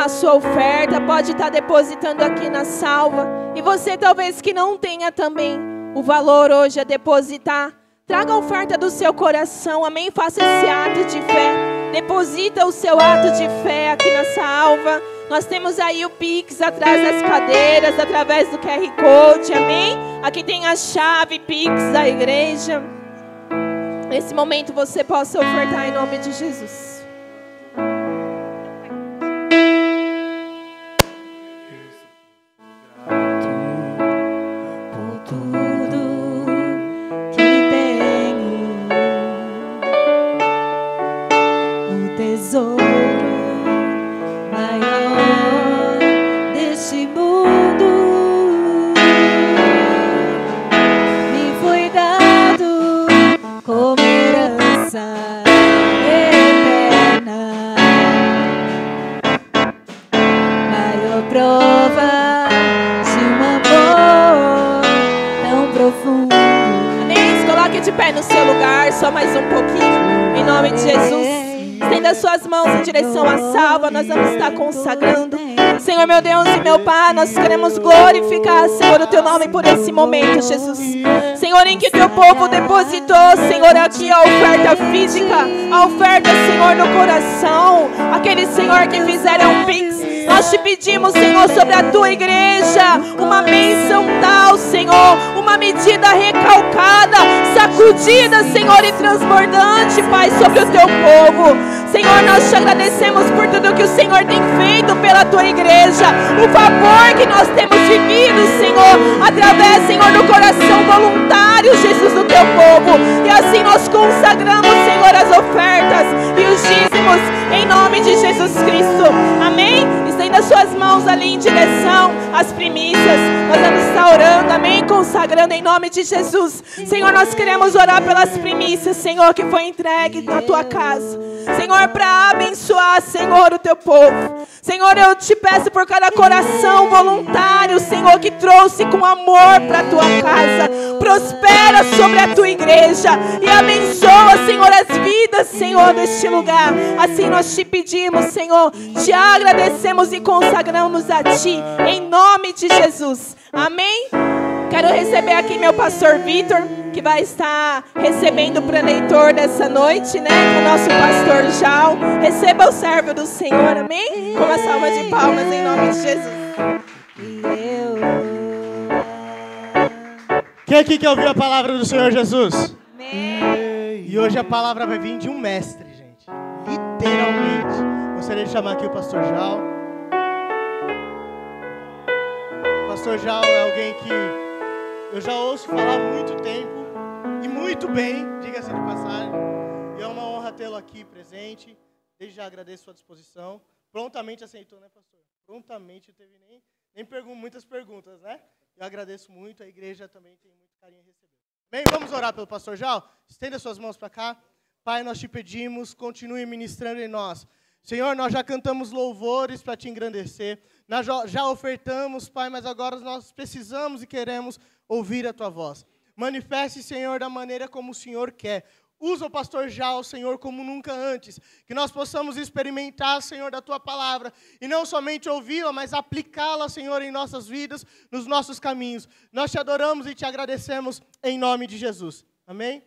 a sua oferta, pode estar depositando aqui na salva. E você talvez que não tenha também o valor hoje a depositar, traga a oferta do seu coração. Amém? Faça esse ato de fé. Deposita o seu ato de fé aqui na salva. Nós temos aí o Pix atrás das cadeiras, através do QR Code, amém? Aqui tem a chave Pix da igreja. Nesse momento você possa ofertar em nome de Jesus. Nós vamos estar consagrando. Senhor, meu Deus e meu Pai, nós queremos glorificar, Senhor, o Teu nome por esse momento, Jesus. Senhor, em que Teu povo depositou, Senhor, aqui a oferta física, a oferta, Senhor, no coração. Aqueles, Senhor, que fizeram Pix. Nós te pedimos, Senhor, sobre a Tua igreja, uma bênção tal, Senhor, uma medida recalcada, sacudida, Senhor, e transbordante, Pai, sobre o Teu povo. Senhor, nós te agradecemos por tudo que o Senhor tem feito pela Tua igreja, o favor que nós temos vivido, Senhor, através, Senhor, do coração voluntário, Jesus, do Teu povo. E assim nós consagramos, Senhor, as ofertas e os dízimos em nome de Jesus Cristo. Amém? Estenda suas mãos ali em direção às primícias. Nós vamos estar orando, amém? Consagrando em nome de Jesus. Senhor, nós queremos orar pelas primícias, Senhor, que foi entregue na Tua casa. Senhor, para abençoar, Senhor, o Teu povo. Senhor, eu te peço por cada coração voluntário, Senhor, que trouxe com amor para a Tua casa. Prospera sobre a Tua igreja e abençoa, Senhor, as vidas, Senhor, deste lugar. Assim nós te pedimos, Senhor, te agradecemos e consagramos a Ti, em nome de Jesus. Amém? Quero receber aqui meu pastor Vitor. que vai estar recebendo o preleitor dessa noite, né? Que é o nosso pastor Jal. Receba o servo do Senhor, amém? Com uma salva de palmas em nome de Jesus. Quem aqui quer ouvir a palavra do Senhor Jesus? Amém. E hoje a palavra vai vir de um mestre, gente. Literalmente. Gostaria de chamar aqui o pastor Jal. O pastor Jal é alguém que eu já ouço falar há muito tempo. E muito bem, diga-se de passagem. E é uma honra tê-lo aqui presente. Desde já agradeço a sua disposição. Prontamente aceitou, né, pastor? Prontamente, não teve nem muitas perguntas, né? Eu agradeço muito, a igreja também tem muito carinho em receber. Bem, vamos orar pelo pastor Jal? Estenda suas mãos para cá. Pai, nós te pedimos, continue ministrando em nós. Senhor, nós já cantamos louvores para te engrandecer. Nós já ofertamos, Pai, mas agora nós precisamos e queremos ouvir a tua voz. Manifeste, Senhor, da maneira como o Senhor quer. Usa o pastor Jal, Senhor, como nunca antes. Que nós possamos experimentar, Senhor, da tua palavra. E não somente ouvi-la, mas aplicá-la, Senhor, em nossas vidas, nos nossos caminhos. Nós te adoramos e te agradecemos em nome de Jesus. Amém?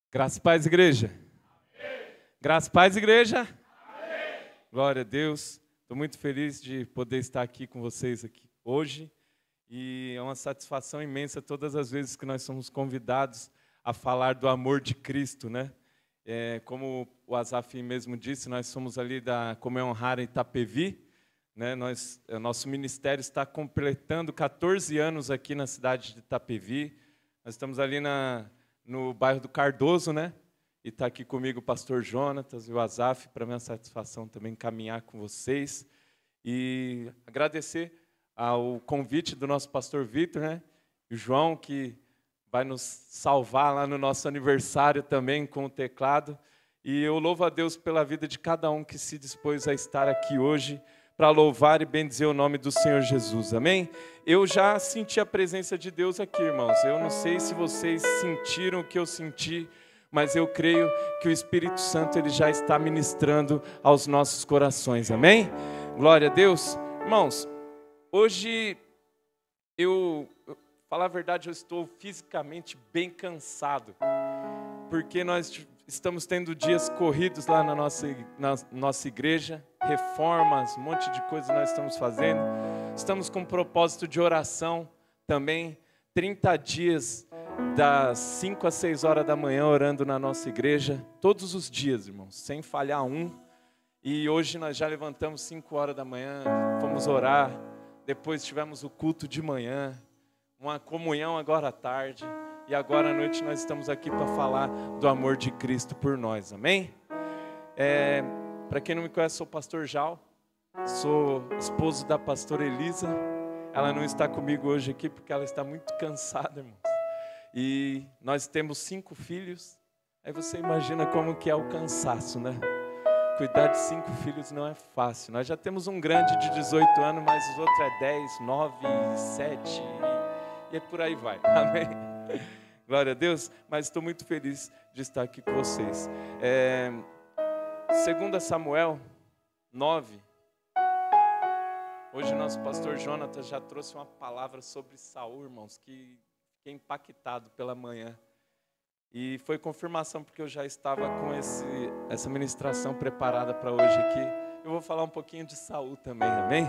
Graça e paz, igreja. Amém. Graça e paz, igreja. Amém. Glória a Deus. Estou muito feliz de poder estar aqui com vocês aqui hoje. E é uma satisfação imensa todas as vezes que nós somos convidados a falar do amor de Cristo, né? Como o Azaf mesmo disse, nós somos ali da Comunhão Rara Itapevi, né? Nosso ministério está completando 14 anos aqui na cidade de Itapevi. Nós estamos ali no bairro do Cardoso, né? E está aqui comigo o pastor Jonatas e o Azaf, para minha satisfação também caminhar com vocês. E agradecer ao convite do nosso pastor Vitor, né? E o João, que vai nos salvar lá no nosso aniversário também com o teclado. E eu louvo a Deus pela vida de cada um que se dispôs a estar aqui hoje para louvar e bendizer o nome do Senhor Jesus, amém? Eu já senti a presença de Deus aqui, irmãos. Eu não sei se vocês sentiram o que eu senti, mas eu creio que o Espírito Santo ele já está ministrando aos nossos corações, amém? Glória a Deus. Irmãos, hoje, falar a verdade, eu estou fisicamente bem cansado, porque nós estamos tendo dias corridos lá na nossa igreja, reformas, um monte de coisa nós estamos fazendo. Estamos com um propósito de oração também, 30 dias, das 5 às 6 horas da manhã, orando na nossa igreja, todos os dias, irmãos, sem falhar um. E hoje nós já levantamos 5 horas da manhã, fomos orar. Depois tivemos o culto de manhã, uma comunhão agora à tarde, e agora à noite nós estamos aqui para falar do amor de Cristo por nós, amém? Para quem não me conhece, sou o pastor Jal, sou esposo da pastora Elisa. Ela não está comigo hoje aqui porque ela está muito cansada, irmãos. E nós temos 5 filhos, aí você imagina como que é o cansaço, né? Cuidar de 5 filhos não é fácil. Nós já temos um grande de 18 anos, mas os outros é 10, 9, 7 e por aí vai. Amém? Glória a Deus. Mas estou muito feliz de estar aqui com vocês. 2 Samuel 9. Hoje o nosso pastor Jonatas já trouxe uma palavra sobre Saul, irmãos, que fiquei impactado pela manhã. E foi confirmação, porque eu já estava com essa ministração preparada para hoje aqui. Eu vou falar um pouquinho de Saul também, amém?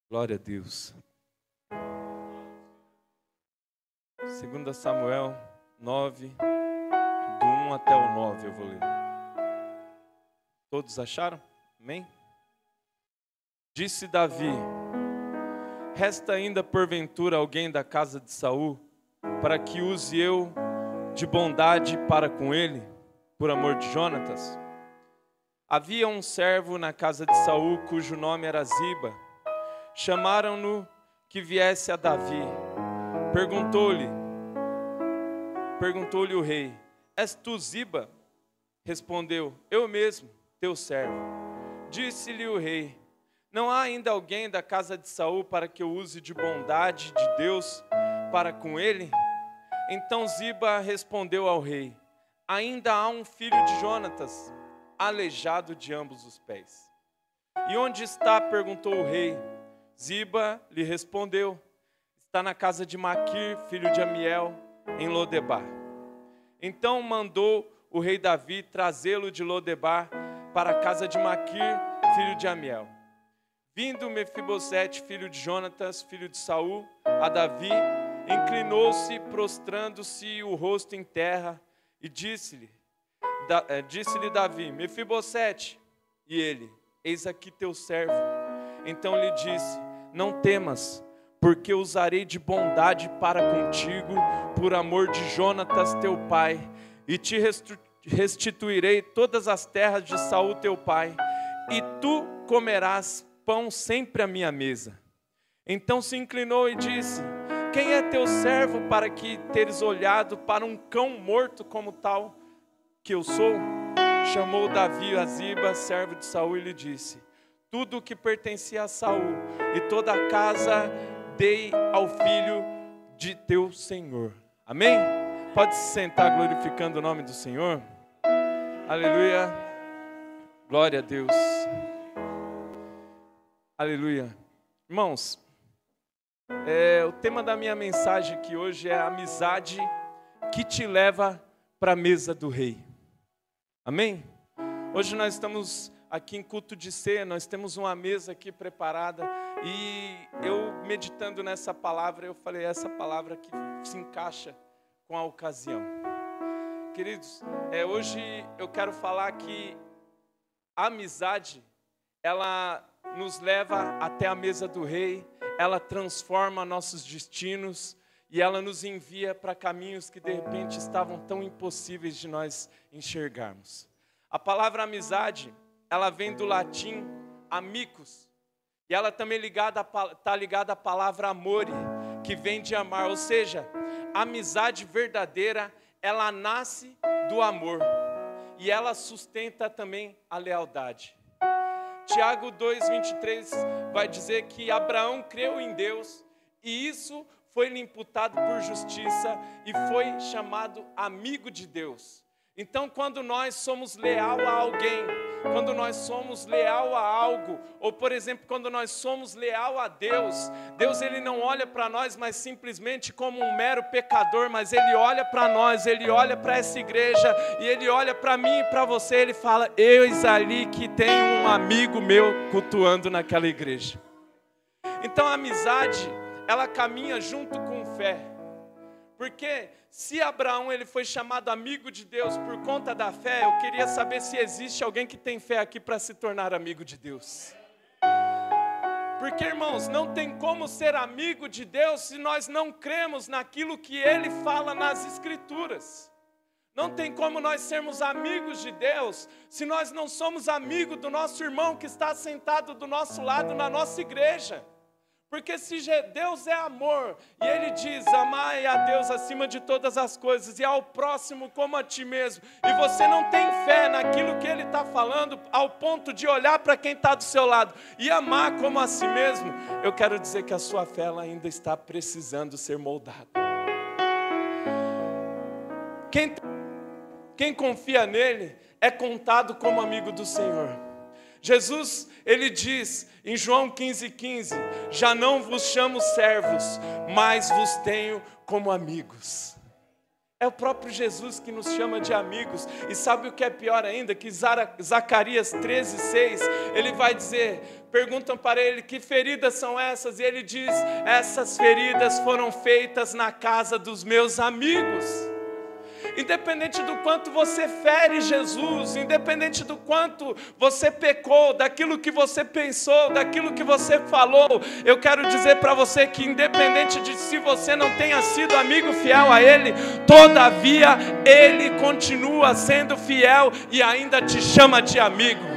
Glória a Deus. 2 Samuel 9, do 1 até o 9 eu vou ler. Todos acharam? Amém? Disse Davi: resta ainda porventura alguém da casa de Saul, para que use eu de bondade para com ele, por amor de Jonatas? Havia um servo na casa de Saul, cujo nome era Ziba. Chamaram-no que viesse a Davi. Perguntou-lhe o rei: és tu Ziba? Respondeu: eu mesmo, teu servo. Disse-lhe o rei: não há ainda alguém da casa de Saul para que eu use de bondade de Deus para com ele? Então Ziba respondeu ao rei: ainda há um filho de Jonatas, aleijado de ambos os pés. E onde está? Perguntou o rei. Ziba lhe respondeu: está na casa de Maquir, filho de Amiel, em Lodebar. Então mandou o rei Davi trazê-lo de Lodebar para a casa de Maquir, filho de Amiel. Vindo Mefibosete, filho de Jonatas, filho de Saul, a Davi, inclinou-se, prostrando-se o rosto em terra, e disse-lhe Davi: Mefibosete. E ele: eis aqui teu servo. Então lhe disse: não temas, porque usarei de bondade para contigo, por amor de Jonatas teu pai, e te restituirei todas as terras de Saul teu pai, e tu comerás pão sempre à minha mesa. Então se inclinou e disse: quem é teu servo para que teres olhado para um cão morto como tal que eu sou? Chamou Davi a Ziba, servo de Saul, e lhe disse: tudo o que pertencia a Saul e toda a casa dei ao filho de teu Senhor. Amém? Pode se sentar glorificando o nome do Senhor. Aleluia. Glória a Deus. Aleluia. Irmãos, o tema da minha mensagem aqui hoje é a amizade que te leva para a mesa do rei. Amém? Hoje nós estamos aqui em culto de ceia, nós temos uma mesa aqui preparada, e eu meditando nessa palavra, eu falei, essa palavra que se encaixa com a ocasião. Queridos, hoje eu quero falar que a amizade, ela nos leva até a mesa do rei, ela transforma nossos destinos e ela nos envia para caminhos que de repente estavam tão impossíveis de nós enxergarmos. A palavra amizade, ela vem do latim amicus, e ela também está ligada à palavra amore, que vem de amar, ou seja, a amizade verdadeira, ela nasce do amor, e ela sustenta também a lealdade. Tiago 2:23 vai dizer que Abraão creu em Deus, e isso foi-lhe imputado por justiça, e foi chamado amigo de Deus. Então, quando nós somos leal a alguém, quando nós somos leal a algo, ou por exemplo, quando nós somos leal a Deus, Deus ele não olha para nós mais simplesmente como um mero pecador, mas Ele olha para nós, Ele olha para essa igreja, e Ele olha para mim e para você, Ele fala: eis ali que tem um amigo meu cultuando naquela igreja. Então a amizade, ela caminha junto com fé. Porque se Abraão ele foi chamado amigo de Deus por conta da fé, eu queria saber se existe alguém que tem fé aqui para se tornar amigo de Deus. Porque, irmãos, não tem como ser amigo de Deus se nós não cremos naquilo que Ele fala nas Escrituras. Não tem como nós sermos amigos de Deus se nós não somos amigos do nosso irmão que está sentado do nosso lado na nossa igreja. Porque se Deus é amor, e Ele diz: amai a Deus acima de todas as coisas, e ao próximo como a ti mesmo, e você não tem fé naquilo que Ele está falando, ao ponto de olhar para quem está do seu lado, e amar como a si mesmo, eu quero dizer que a sua fé ela ainda está precisando ser moldada. Quem confia nele, é contado como amigo do Senhor. Jesus, ele diz em João 15:15, já não vos chamo servos, mas vos tenho como amigos. É o próprio Jesus que nos chama de amigos. E sabe o que é pior ainda? Que Zacarias 13:6, ele vai dizer, perguntam para ele, que feridas são essas? E ele diz, essas feridas foram feitas na casa dos meus amigos. Independente do quanto você fere Jesus, independente do quanto você pecou, daquilo que você pensou, daquilo que você falou, eu quero dizer para você que independente de se você não tenha sido amigo fiel a Ele, todavia Ele continua sendo fiel e ainda te chama de amigo.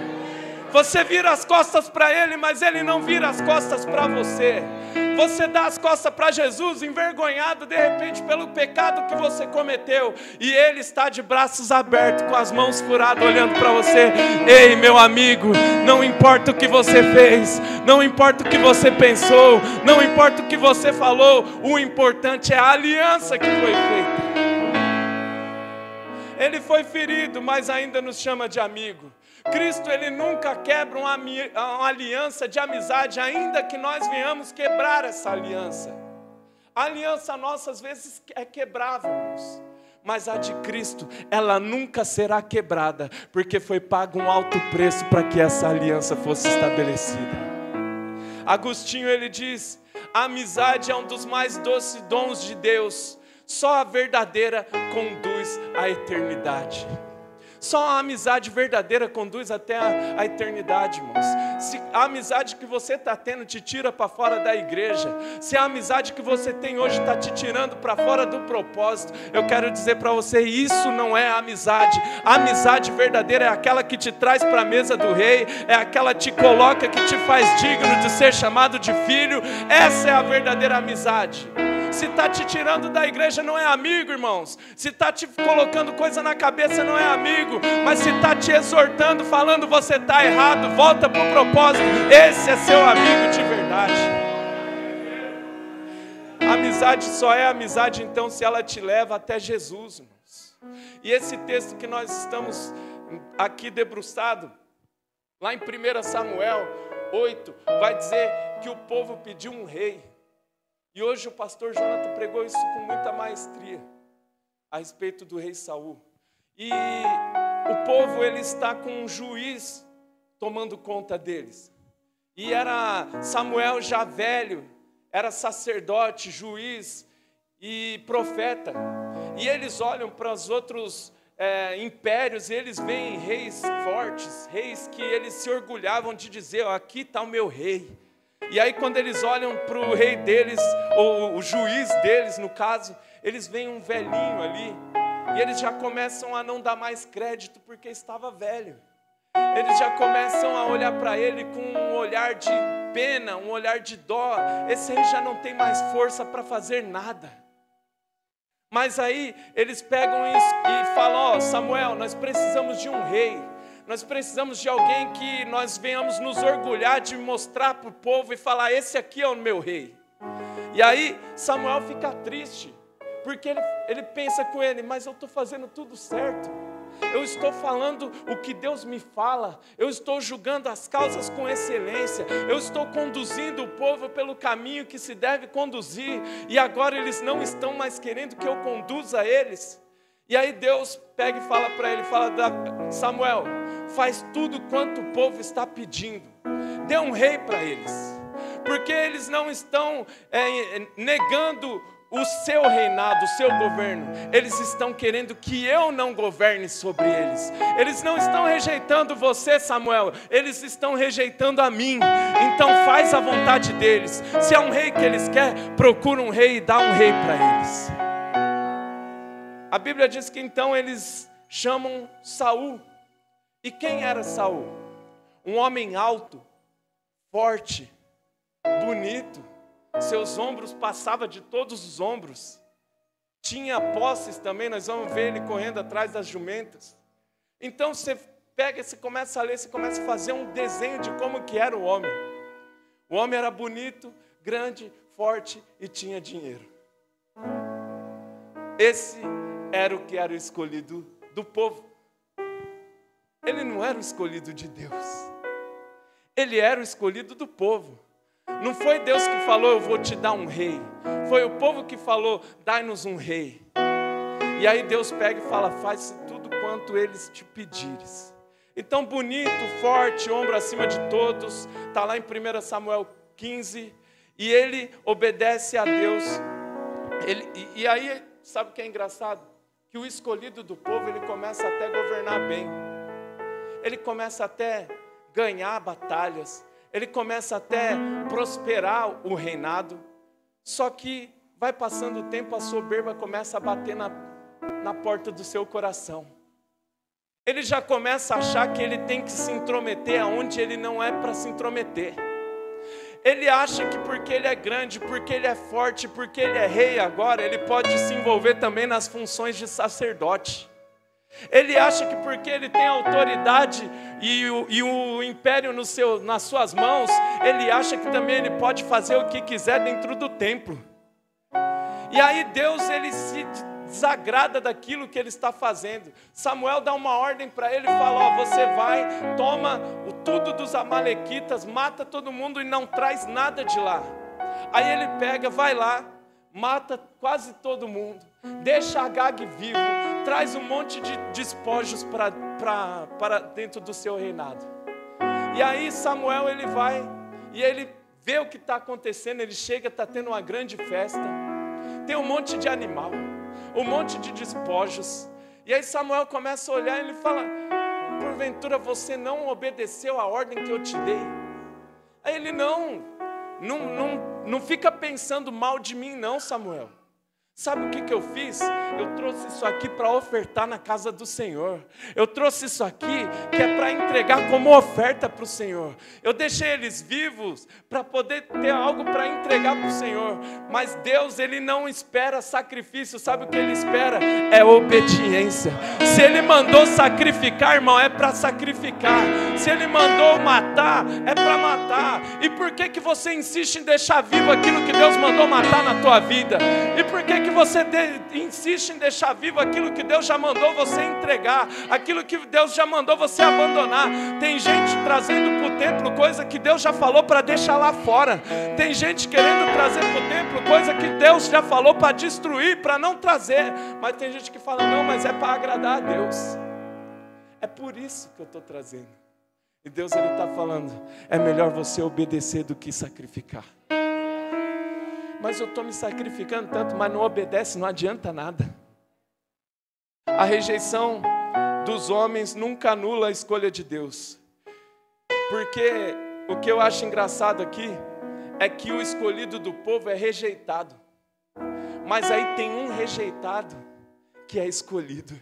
Você vira as costas para Ele, mas Ele não vira as costas para você. Você dá as costas para Jesus, envergonhado de repente pelo pecado que você cometeu, e Ele está de braços abertos, com as mãos furadas, olhando para você. Ei, meu amigo, não importa o que você fez, não importa o que você pensou, não importa o que você falou, o importante é a aliança que foi feita. Ele foi ferido, mas ainda nos chama de amigo. Cristo, ele nunca quebra uma aliança de amizade, ainda que nós venhamos quebrar essa aliança. A aliança nossa às vezes é quebrável, irmãos. Mas a de Cristo, ela nunca será quebrada, porque foi pago um alto preço para que essa aliança fosse estabelecida. Agostinho, ele diz: a amizade é um dos mais doces dons de Deus, só a verdadeira conduz à eternidade. Só a amizade verdadeira conduz até a eternidade, irmãos. Se a amizade que você está tendo te tira para fora da igreja, se a amizade que você tem hoje está te tirando para fora do propósito, eu quero dizer para você, isso não é amizade. A amizade verdadeira é aquela que te traz para a mesa do rei, é aquela que te coloca, que te faz digno de ser chamado de filho. Essa é a verdadeira amizade. Se está te tirando da igreja, não é amigo, irmãos. Se está te colocando coisa na cabeça, não é amigo. Mas se está te exortando, falando você está errado, volta para o propósito, esse é seu amigo de verdade. A amizade só é amizade então se ela te leva até Jesus, irmãos. E esse texto que nós estamos aqui debruçado, lá em 1 Samuel 8, vai dizer que o povo pediu um rei. E hoje o pastor Jonathan pregou isso com muita maestria a respeito do rei Saul. E o povo, ele está com um juiz tomando conta deles. E era Samuel já velho, era sacerdote, juiz e profeta. E eles olham para os outros impérios e eles veem reis fortes, reis que eles se orgulhavam de dizer: aqui está o meu rei. E aí quando eles olham para o rei deles, ou o juiz deles no caso, eles veem um velhinho ali, e eles já começam a não dar mais crédito porque estava velho. Eles já começam a olhar para ele com um olhar de pena, um olhar de dó. Esse rei já não tem mais força para fazer nada. Mas aí eles pegam isso e falam: ó, Samuel, nós precisamos de um rei. Nós precisamos de alguém que nós venhamos nos orgulhar de mostrar para o povo e falar: esse aqui é o meu rei. E aí Samuel fica triste, porque ele pensa com ele: mas eu estou fazendo tudo certo. Eu estou falando o que Deus me fala. Eu estou julgando as causas com excelência. Eu estou conduzindo o povo pelo caminho que se deve conduzir. E agora eles não estão mais querendo que eu conduza eles. E aí Deus pega e fala para ele, fala: Samuel, faz tudo quanto o povo está pedindo. Dê um rei para eles. Porque eles não estão negando o seu reinado, o seu governo. Eles estão querendo que eu não governe sobre eles. Eles não estão rejeitando você, Samuel. Eles estão rejeitando a mim. Então faz a vontade deles. Se é um rei que eles querem, procura um rei e dá um rei para eles. A Bíblia diz que então eles chamam Saul. E quem era Saul? Um homem alto, forte, bonito. Seus ombros passavam de todos os ombros. Tinha posses também, nós vamos ver ele correndo atrás das jumentas. Então você pega, você começa a ler, você começa a fazer um desenho de como que era o homem. O homem era bonito, grande, forte e tinha dinheiro. Esse era o que era o escolhido do povo. Ele não era o escolhido de Deus. Ele era o escolhido do povo. Não foi Deus que falou: eu vou te dar um rei. Foi o povo que falou: dai-nos um rei. E aí Deus pega e fala: faz tudo quanto eles te pedires. Então, bonito, forte, ombro acima de todos. Está lá em 1 Samuel 15. E ele obedece a Deus. E aí, sabe o que é engraçado? Que o escolhido do povo, ele começa até a governar bem. Ele começa até a ganhar batalhas. Ele começa até a prosperar o reinado. Só que vai passando o tempo, a soberba começa a bater na porta do seu coração. Ele já começa a achar que ele tem que se intrometer aonde ele não é para se intrometer. Ele acha que porque ele é grande, porque ele é forte, porque ele é rei agora, ele pode se envolver também nas funções de sacerdote. Ele acha que porque ele tem autoridade e o império nas suas mãos, ele acha que também ele pode fazer o que quiser dentro do templo. E aí Deus, ele se desagrada daquilo que ele está fazendo. Samuel dá uma ordem para ele e fala: ó, você vai, toma tudo dos amalequitas, mata todo mundo e não traz nada de lá. Aí ele pega, vai lá, mata quase todo mundo, deixa Agag vivo, traz um monte de despojos para dentro do seu reinado. E aí Samuel, ele vai e ele vê o que está acontecendo. Ele chega, está tendo uma grande festa, tem um monte de animal, um monte de despojos. E aí Samuel começa a olhar e ele fala: porventura você não obedeceu a ordem que eu te dei? Aí ele: não fica pensando mal de mim não, Samuel. Sabe o que eu fiz? Eu trouxe isso aqui para ofertar na casa do Senhor. Eu trouxe isso aqui que é para entregar como oferta para o Senhor. Eu deixei eles vivos para poder ter algo para entregar para o Senhor. Mas Deus, Ele não espera sacrifício. Sabe o que Ele espera? É obediência. Se Ele mandou sacrificar, irmão, é para sacrificar. Se Ele mandou matar, é para matar. E por que você insiste em deixar vivo aquilo que Deus mandou matar na tua vida? E por que você insiste em deixar vivo aquilo que Deus já mandou você entregar, aquilo que Deus já mandou você abandonar? Tem gente trazendo para o templo coisa que Deus já falou para deixar lá fora. Tem gente querendo trazer para o templo coisa que Deus já falou para destruir, para não trazer. Mas tem gente que fala: não, mas é para agradar a Deus. É por isso que eu estou trazendo. E Deus, Ele está falando: é melhor você obedecer do que sacrificar. Mas eu estou me sacrificando tanto, mas não obedece, não adianta nada. A rejeição dos homens nunca anula a escolha de Deus. Porque o que eu acho engraçado aqui é que o escolhido do povo é rejeitado. Mas aí tem um rejeitado que é escolhido.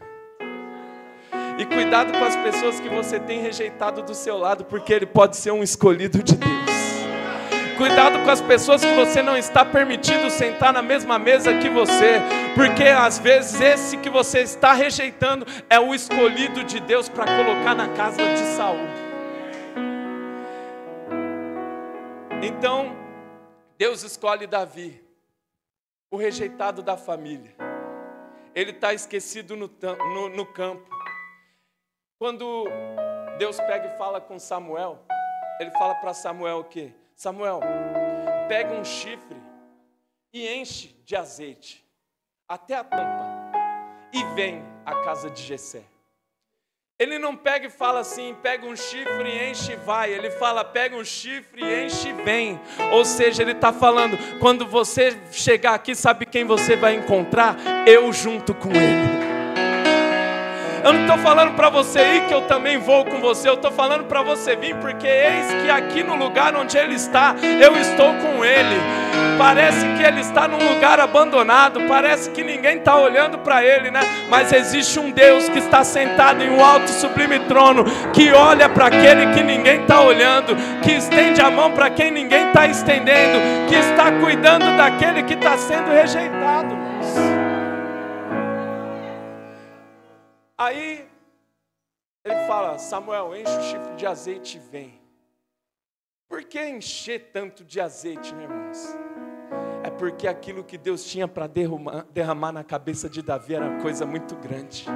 E cuidado com as pessoas que você tem rejeitado do seu lado, porque ele pode ser um escolhido de Deus. Cuidado com as pessoas que você não está permitindo sentar na mesma mesa que você, porque às vezes esse que você está rejeitando é o escolhido de Deus para colocar na casa de Saul. Então, Deus escolhe Davi, o rejeitado da família. Ele está esquecido no campo. Quando Deus pega e fala com Samuel, Ele fala para Samuel o quê? Samuel, pega um chifre e enche de azeite até a tampa e vem à casa de Jessé. Ele não pega e fala assim: pega um chifre e enche e vai. Ele fala: pega um chifre e enche e vem. Ou seja, ele está falando: quando você chegar aqui, sabe quem você vai encontrar? Eu junto com ele. Eu não estou falando para você ir que eu também vou com você. Eu estou falando para você vir, porque eis que aqui no lugar onde ele está, eu estou com ele. Parece que ele está num lugar abandonado, parece que ninguém está olhando para ele, né? Mas existe um Deus que está sentado em um alto sublime trono, que olha para aquele que ninguém está olhando, que estende a mão para quem ninguém está estendendo, que está cuidando daquele que está sendo rejeitado. Aí ele fala: Samuel, enche o chifre de azeite e vem. Por que encher tanto de azeite, né, irmãos? É porque aquilo que Deus tinha para derramar na cabeça de Davi era uma coisa muito grande.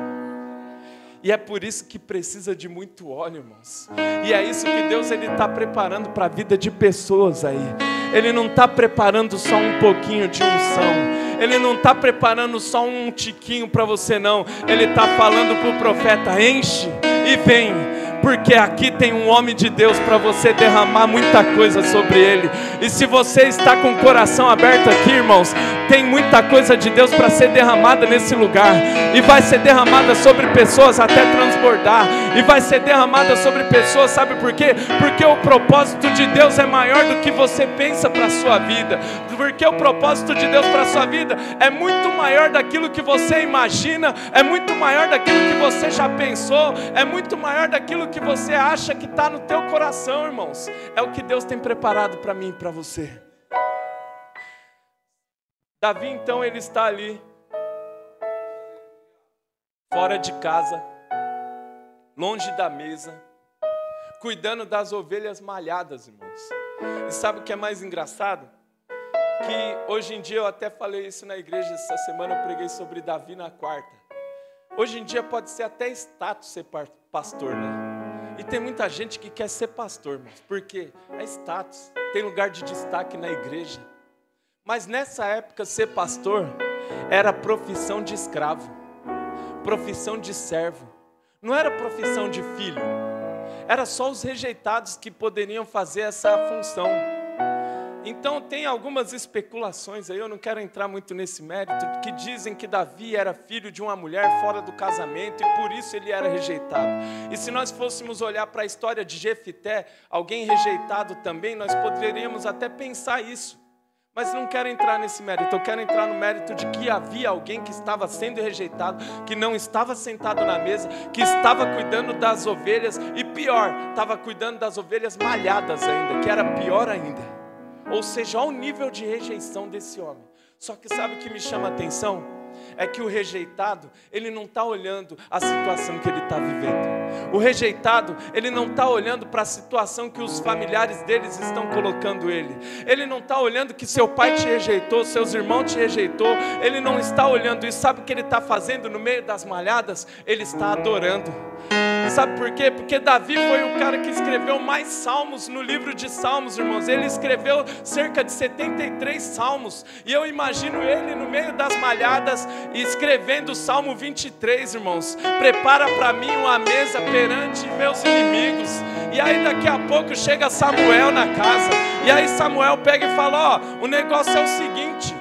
E é por isso que precisa de muito óleo, irmãos. E é isso que Deus está preparando para a vida de pessoas aí. Ele não está preparando só um pouquinho de unção. Ele não está preparando só um tiquinho para você, não. Ele está falando para o profeta: enche e vem. Porque aqui tem um homem de Deus para você derramar muita coisa sobre ele. E se você está com o coração aberto aqui, irmãos, tem muita coisa de Deus para ser derramada nesse lugar. E vai ser derramada sobre pessoas até transbordar. E vai ser derramada sobre pessoas, sabe por quê? Porque o propósito de Deus é maior do que você pensa para a sua vida. Porque o propósito de Deus para a sua vida é muito maior daquilo que você imagina, é muito maior daquilo que você já pensou, é muito maior daquilo que você acha que está no teu coração, irmãos. É o que Deus tem preparado para mim e para você. Davi, então, ele está ali, fora de casa, longe da mesa, cuidando das ovelhas malhadas, irmãos. E sabe o que é mais engraçado? que hoje em dia, eu até falei isso na igreja essa semana, eu preguei sobre Davi na quarta. Hoje em dia pode ser até status ser pastor, né? E tem muita gente que quer ser pastor, mas por quê? É status, tem lugar de destaque na igreja. Mas nessa época ser pastor era profissão de escravo, profissão de servo, não era profissão de filho. Era só os rejeitados que poderiam fazer essa função. Então tem algumas especulações aí, eu não quero entrar muito nesse mérito, que dizem que Davi era filho de uma mulher fora do casamento e por isso ele era rejeitado. E se nós fôssemos olhar para a história de Jefité, alguém rejeitado também, nós poderíamos até pensar isso. Mas não quero entrar nesse mérito, eu quero entrar no mérito de que havia alguém que estava sendo rejeitado, que não estava sentado na mesa, que estava cuidando das ovelhas e pior, estava cuidando das ovelhas malhadas ainda, que era pior ainda. Ou seja, olha o nível de rejeição desse homem. Só que sabe o que me chama a atenção? É que o rejeitado, ele não está olhando a situação que ele está vivendo. O rejeitado, ele não está olhando para a situação que os familiares deles estão colocando ele. Ele não está olhando que seu pai te rejeitou, seus irmãos te rejeitou. Ele não está olhando isso. Sabe o que ele está fazendo no meio das malhadas? Ele está adorando. Sabe por quê? Porque Davi foi o cara que escreveu mais salmos no livro de Salmos, irmãos. Ele escreveu cerca de 73 salmos. E eu imagino ele no meio das malhadas, escrevendo o Salmo 23, irmãos. Prepara para mim uma mesa perante meus inimigos. E aí daqui a pouco chega Samuel na casa. E aí Samuel pega e fala, ó, o negócio é o seguinte.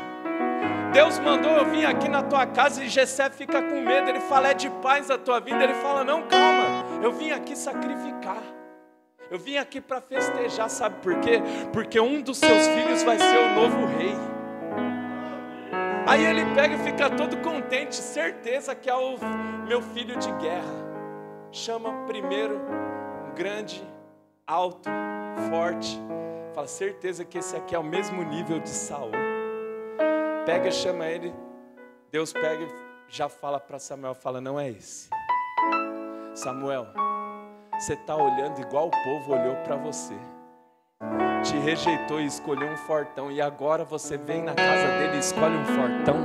Deus mandou eu vir aqui na tua casa e Jessé fica com medo. Ele fala, é de paz a tua vida. Ele fala, não, calma, eu vim aqui sacrificar. Eu vim aqui para festejar, sabe por quê? Porque um dos seus filhos vai ser o novo rei. Aí ele pega e fica todo contente, certeza que é o meu filho de guerra. Chama primeiro um grande, alto, forte. Fala, certeza que esse aqui é o mesmo nível de Saul. Pega, chama ele, Deus pega e já fala para Samuel, fala, não é esse. Samuel, você está olhando igual o povo olhou para você. Te rejeitou e escolheu um fortão, e agora você vem na casa dele e escolhe um fortão.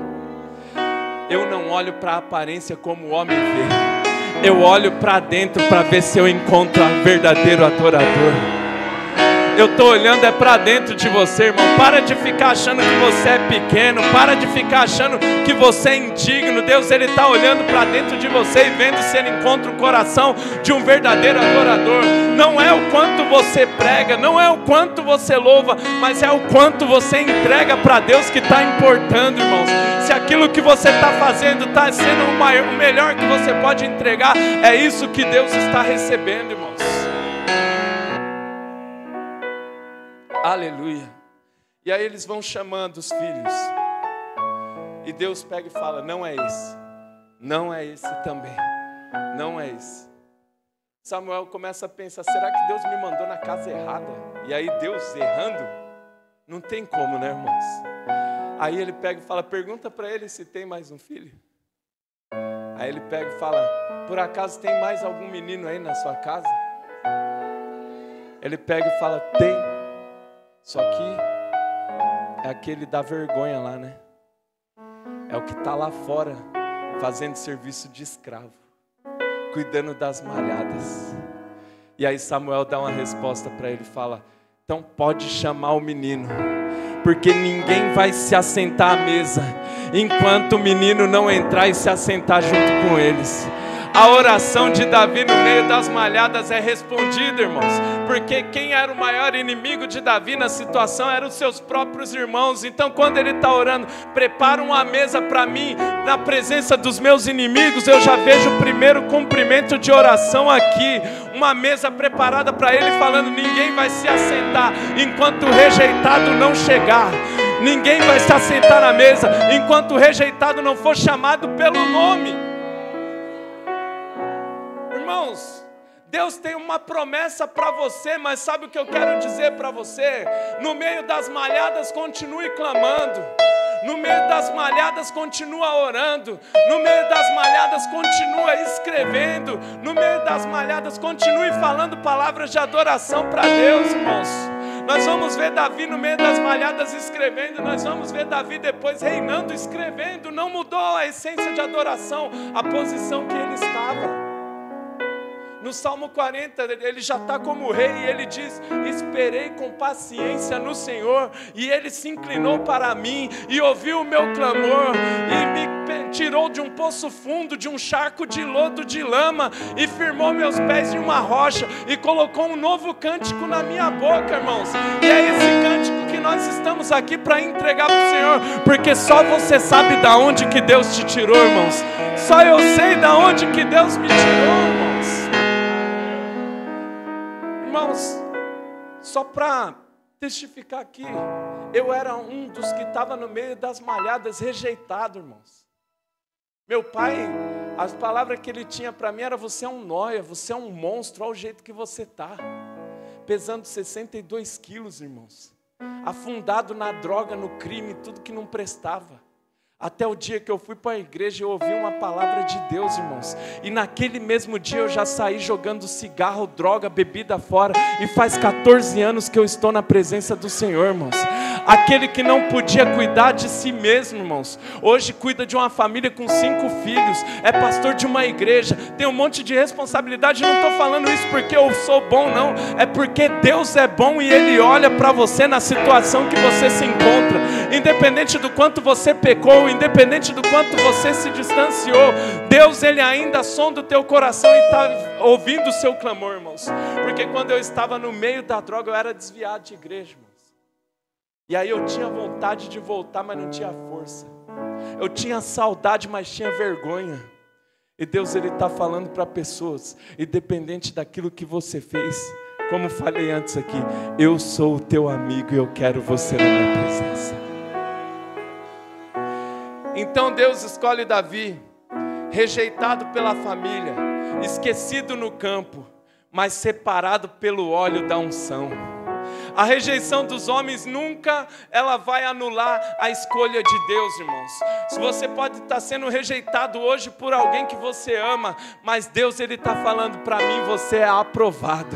Eu não olho para a aparência como o homem vê. Eu olho para dentro para ver se eu encontro o verdadeiro adorador. Eu estou olhando para dentro de você, irmão. Para de ficar achando que você é pequeno. Para de ficar achando que você é indigno. Deus, Ele está olhando para dentro de você e vendo se Ele encontra o coração de um verdadeiro adorador. Não é o quanto você prega, não é o quanto você louva, mas é o quanto você entrega para Deus que está importando, irmãos. Se aquilo que você está fazendo está sendo o melhor que você pode entregar, é isso que Deus está recebendo, irmãos. Aleluia. E aí eles vão chamando os filhos. E Deus pega e fala, não é esse. Não é esse também. Não é esse. Samuel começa a pensar, será que Deus me mandou na casa errada? E aí Deus errando? Não tem como, né, irmãos? Aí ele pega e fala, pergunta para ele se tem mais um filho. Aí ele pega e fala, por acaso tem mais algum menino aí na sua casa? Ele pega e fala, tem. Só que é aquele da vergonha lá, né? É o que está lá fora, fazendo serviço de escravo, cuidando das malhadas. E aí Samuel dá uma resposta para ele e fala, então pode chamar o menino, porque ninguém vai se assentar à mesa, enquanto o menino não entrar e se assentar junto com eles. A oração de Davi no meio das malhadas é respondida, irmãos. Porque quem era o maior inimigo de Davi na situação eram os seus próprios irmãos. Então quando ele está orando, prepara uma mesa para mim, na presença dos meus inimigos, eu já vejo o primeiro cumprimento de oração aqui. Uma mesa preparada para ele, falando, ninguém vai se assentar enquanto o rejeitado não chegar. Ninguém vai se assentar na mesa enquanto o rejeitado não for chamado pelo nome. Irmãos, Deus tem uma promessa para você, mas sabe o que eu quero dizer para você? No meio das malhadas, continue clamando. No meio das malhadas, continua orando. No meio das malhadas, continua escrevendo. No meio das malhadas, continue falando palavras de adoração para Deus, irmãos. Nós vamos ver Davi no meio das malhadas escrevendo, nós vamos ver Davi depois reinando, escrevendo. Não mudou a essência de adoração, a posição que ele estava. No Salmo 40, ele já está como rei e ele diz: esperei com paciência no Senhor, e Ele se inclinou para mim e ouviu o meu clamor, e me tirou de um poço fundo, de um charco de lodo, de lama, e firmou meus pés em uma rocha, e colocou um novo cântico na minha boca, irmãos. E é esse cântico que nós estamos aqui para entregar para o Senhor, porque só você sabe da onde que Deus te tirou, irmãos. Só eu sei da onde que Deus me tirou, irmãos. Irmãos, só para testificar aqui, eu era um dos que estava no meio das malhadas, rejeitado, irmãos. Meu pai, as palavras que ele tinha para mim era: você é um nóia, você é um monstro, olha o jeito que você está. Pesando 62 quilos, irmãos. Afundado na droga, no crime, tudo que não prestava. Até o dia que eu fui para a igreja e ouvi uma palavra de Deus, irmãos. E naquele mesmo dia eu já saí jogando cigarro, droga, bebida fora. E faz 14 anos que eu estou na presença do Senhor, irmãos. Aquele que não podia cuidar de si mesmo, irmãos, hoje cuida de uma família com 5 filhos. É pastor de uma igreja, tem um monte de responsabilidade. Não estou falando isso porque eu sou bom, não. É porque Deus é bom e Ele olha para você na situação que você se encontra. Independente do quanto você pecou, independente do quanto você se distanciou, Deus, Ele ainda sonda o teu coração e está ouvindo o seu clamor, irmãos. Porque quando eu estava no meio da droga, eu era desviado de igreja, irmãos. E aí eu tinha vontade de voltar, mas não tinha força. Eu tinha saudade, mas tinha vergonha. E Deus, Ele está falando para pessoas, independente daquilo que você fez, como falei antes aqui, eu sou o teu amigo e eu quero você na minha presença. Então Deus escolhe Davi, rejeitado pela família, esquecido no campo, mas separado pelo óleo da unção. A rejeição dos homens nunca ela vai anular a escolha de Deus, irmãos. Se você pode estar sendo rejeitado hoje por alguém que você ama, mas Deus, Ele está falando para mim, você é aprovado.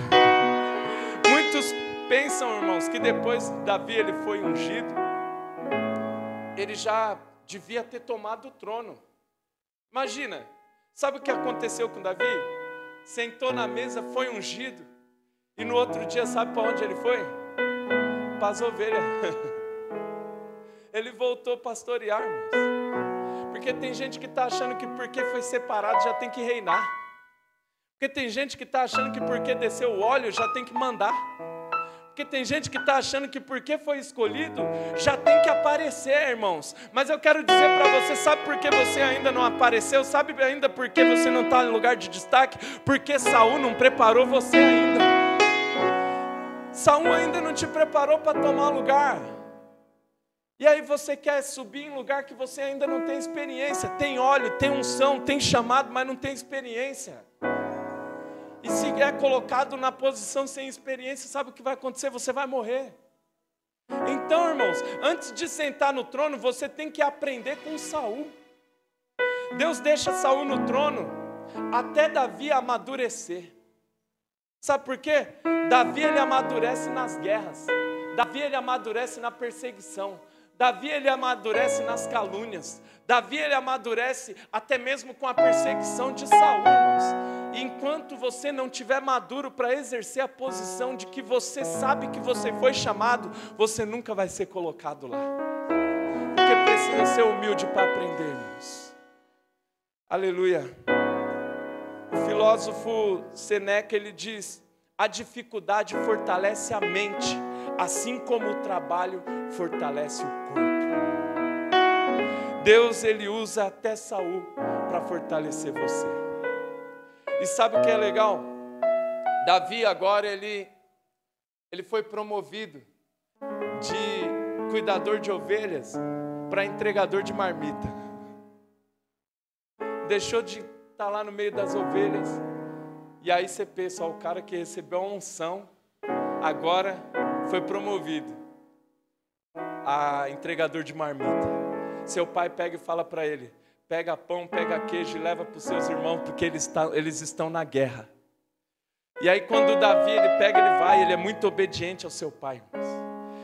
Muitos pensam, irmãos, que depois Davi ele foi ungido, ele já devia ter tomado o trono. Imagina, sabe o que aconteceu com Davi? Sentou na mesa, foi ungido, e no outro dia sabe para onde ele foi? Para as ovelhas. Ele voltou a pastorear, irmãos. Porque tem gente que está achando que porque foi separado já tem que reinar. Porque tem gente que está achando que porque desceu o óleo já tem que mandar. Porque tem gente que está achando que porque foi escolhido já tem que aparecer, irmãos. Mas eu quero dizer para você, sabe por que você ainda não apareceu? Sabe ainda por que você não está em lugar de destaque? Porque Saul não preparou você ainda. Saul ainda não te preparou para tomar lugar. E aí você quer subir em lugar que você ainda não tem experiência. Tem óleo, tem unção, tem chamado, mas não tem experiência. E se é colocado na posição sem experiência, sabe o que vai acontecer? Você vai morrer. Então, irmãos, antes de sentar no trono, você tem que aprender com Saul. Deus deixa Saul no trono até Davi amadurecer. Sabe por quê? Davi ele amadurece nas guerras. Davi ele amadurece na perseguição. Davi ele amadurece nas calúnias. Davi ele amadurece até mesmo com a perseguição de Saul, irmãos. E enquanto você não estiver maduro para exercer a posição de que você sabe que você foi chamado, você nunca vai ser colocado lá. Porque precisa ser humilde para aprender, irmãos. Aleluia. O filósofo Seneca, ele diz: a dificuldade fortalece a mente, assim como o trabalho fortalece o corpo. Deus, Ele usa até Saul para fortalecer você. E sabe o que é legal? Davi agora, ele foi promovido de cuidador de ovelhas para entregador de marmita. Deixou de estar lá no meio das ovelhas. E aí você pensa, ó, o cara que recebeu a unção, agora foi promovido a entregador de marmita. Seu pai pega e fala para ele: pega pão, pega queijo e leva para os seus irmãos, porque eles estão na guerra. E aí quando o Davi, ele pega, ele vai, ele é muito obediente ao seu pai, irmãos.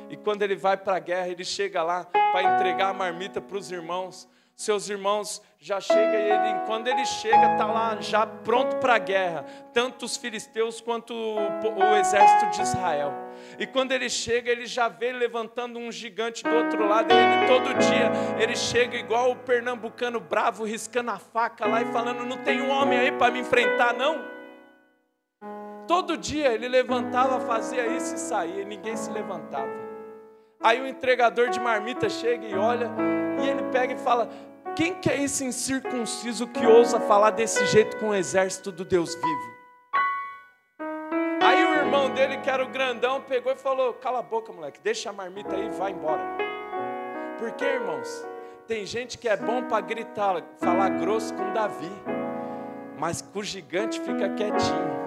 E quando ele vai para a guerra, ele chega lá para entregar a marmita para os irmãos. Seus irmãos já chegam e quando ele chega, está lá já pronto para a guerra. Tanto os filisteus quanto o exército de Israel. E quando ele chega, ele já vê levantando um gigante do outro lado. E ele todo dia, ele chega igual o pernambucano bravo, riscando a faca lá e falando, não tem um homem aí para me enfrentar não. Todo dia ele levantava, fazia isso e saía, e ninguém se levantava. Aí o entregador de marmita chega e olha, e ele pega e fala, quem que é esse incircunciso que ousa falar desse jeito com o exército do Deus vivo? Aí o irmão dele, que era o grandão, pegou e falou, cala a boca, moleque, deixa a marmita aí e vai embora. Porque, irmãos, tem gente que é bom para gritar, falar grosso com Davi, mas com o gigante fica quietinho.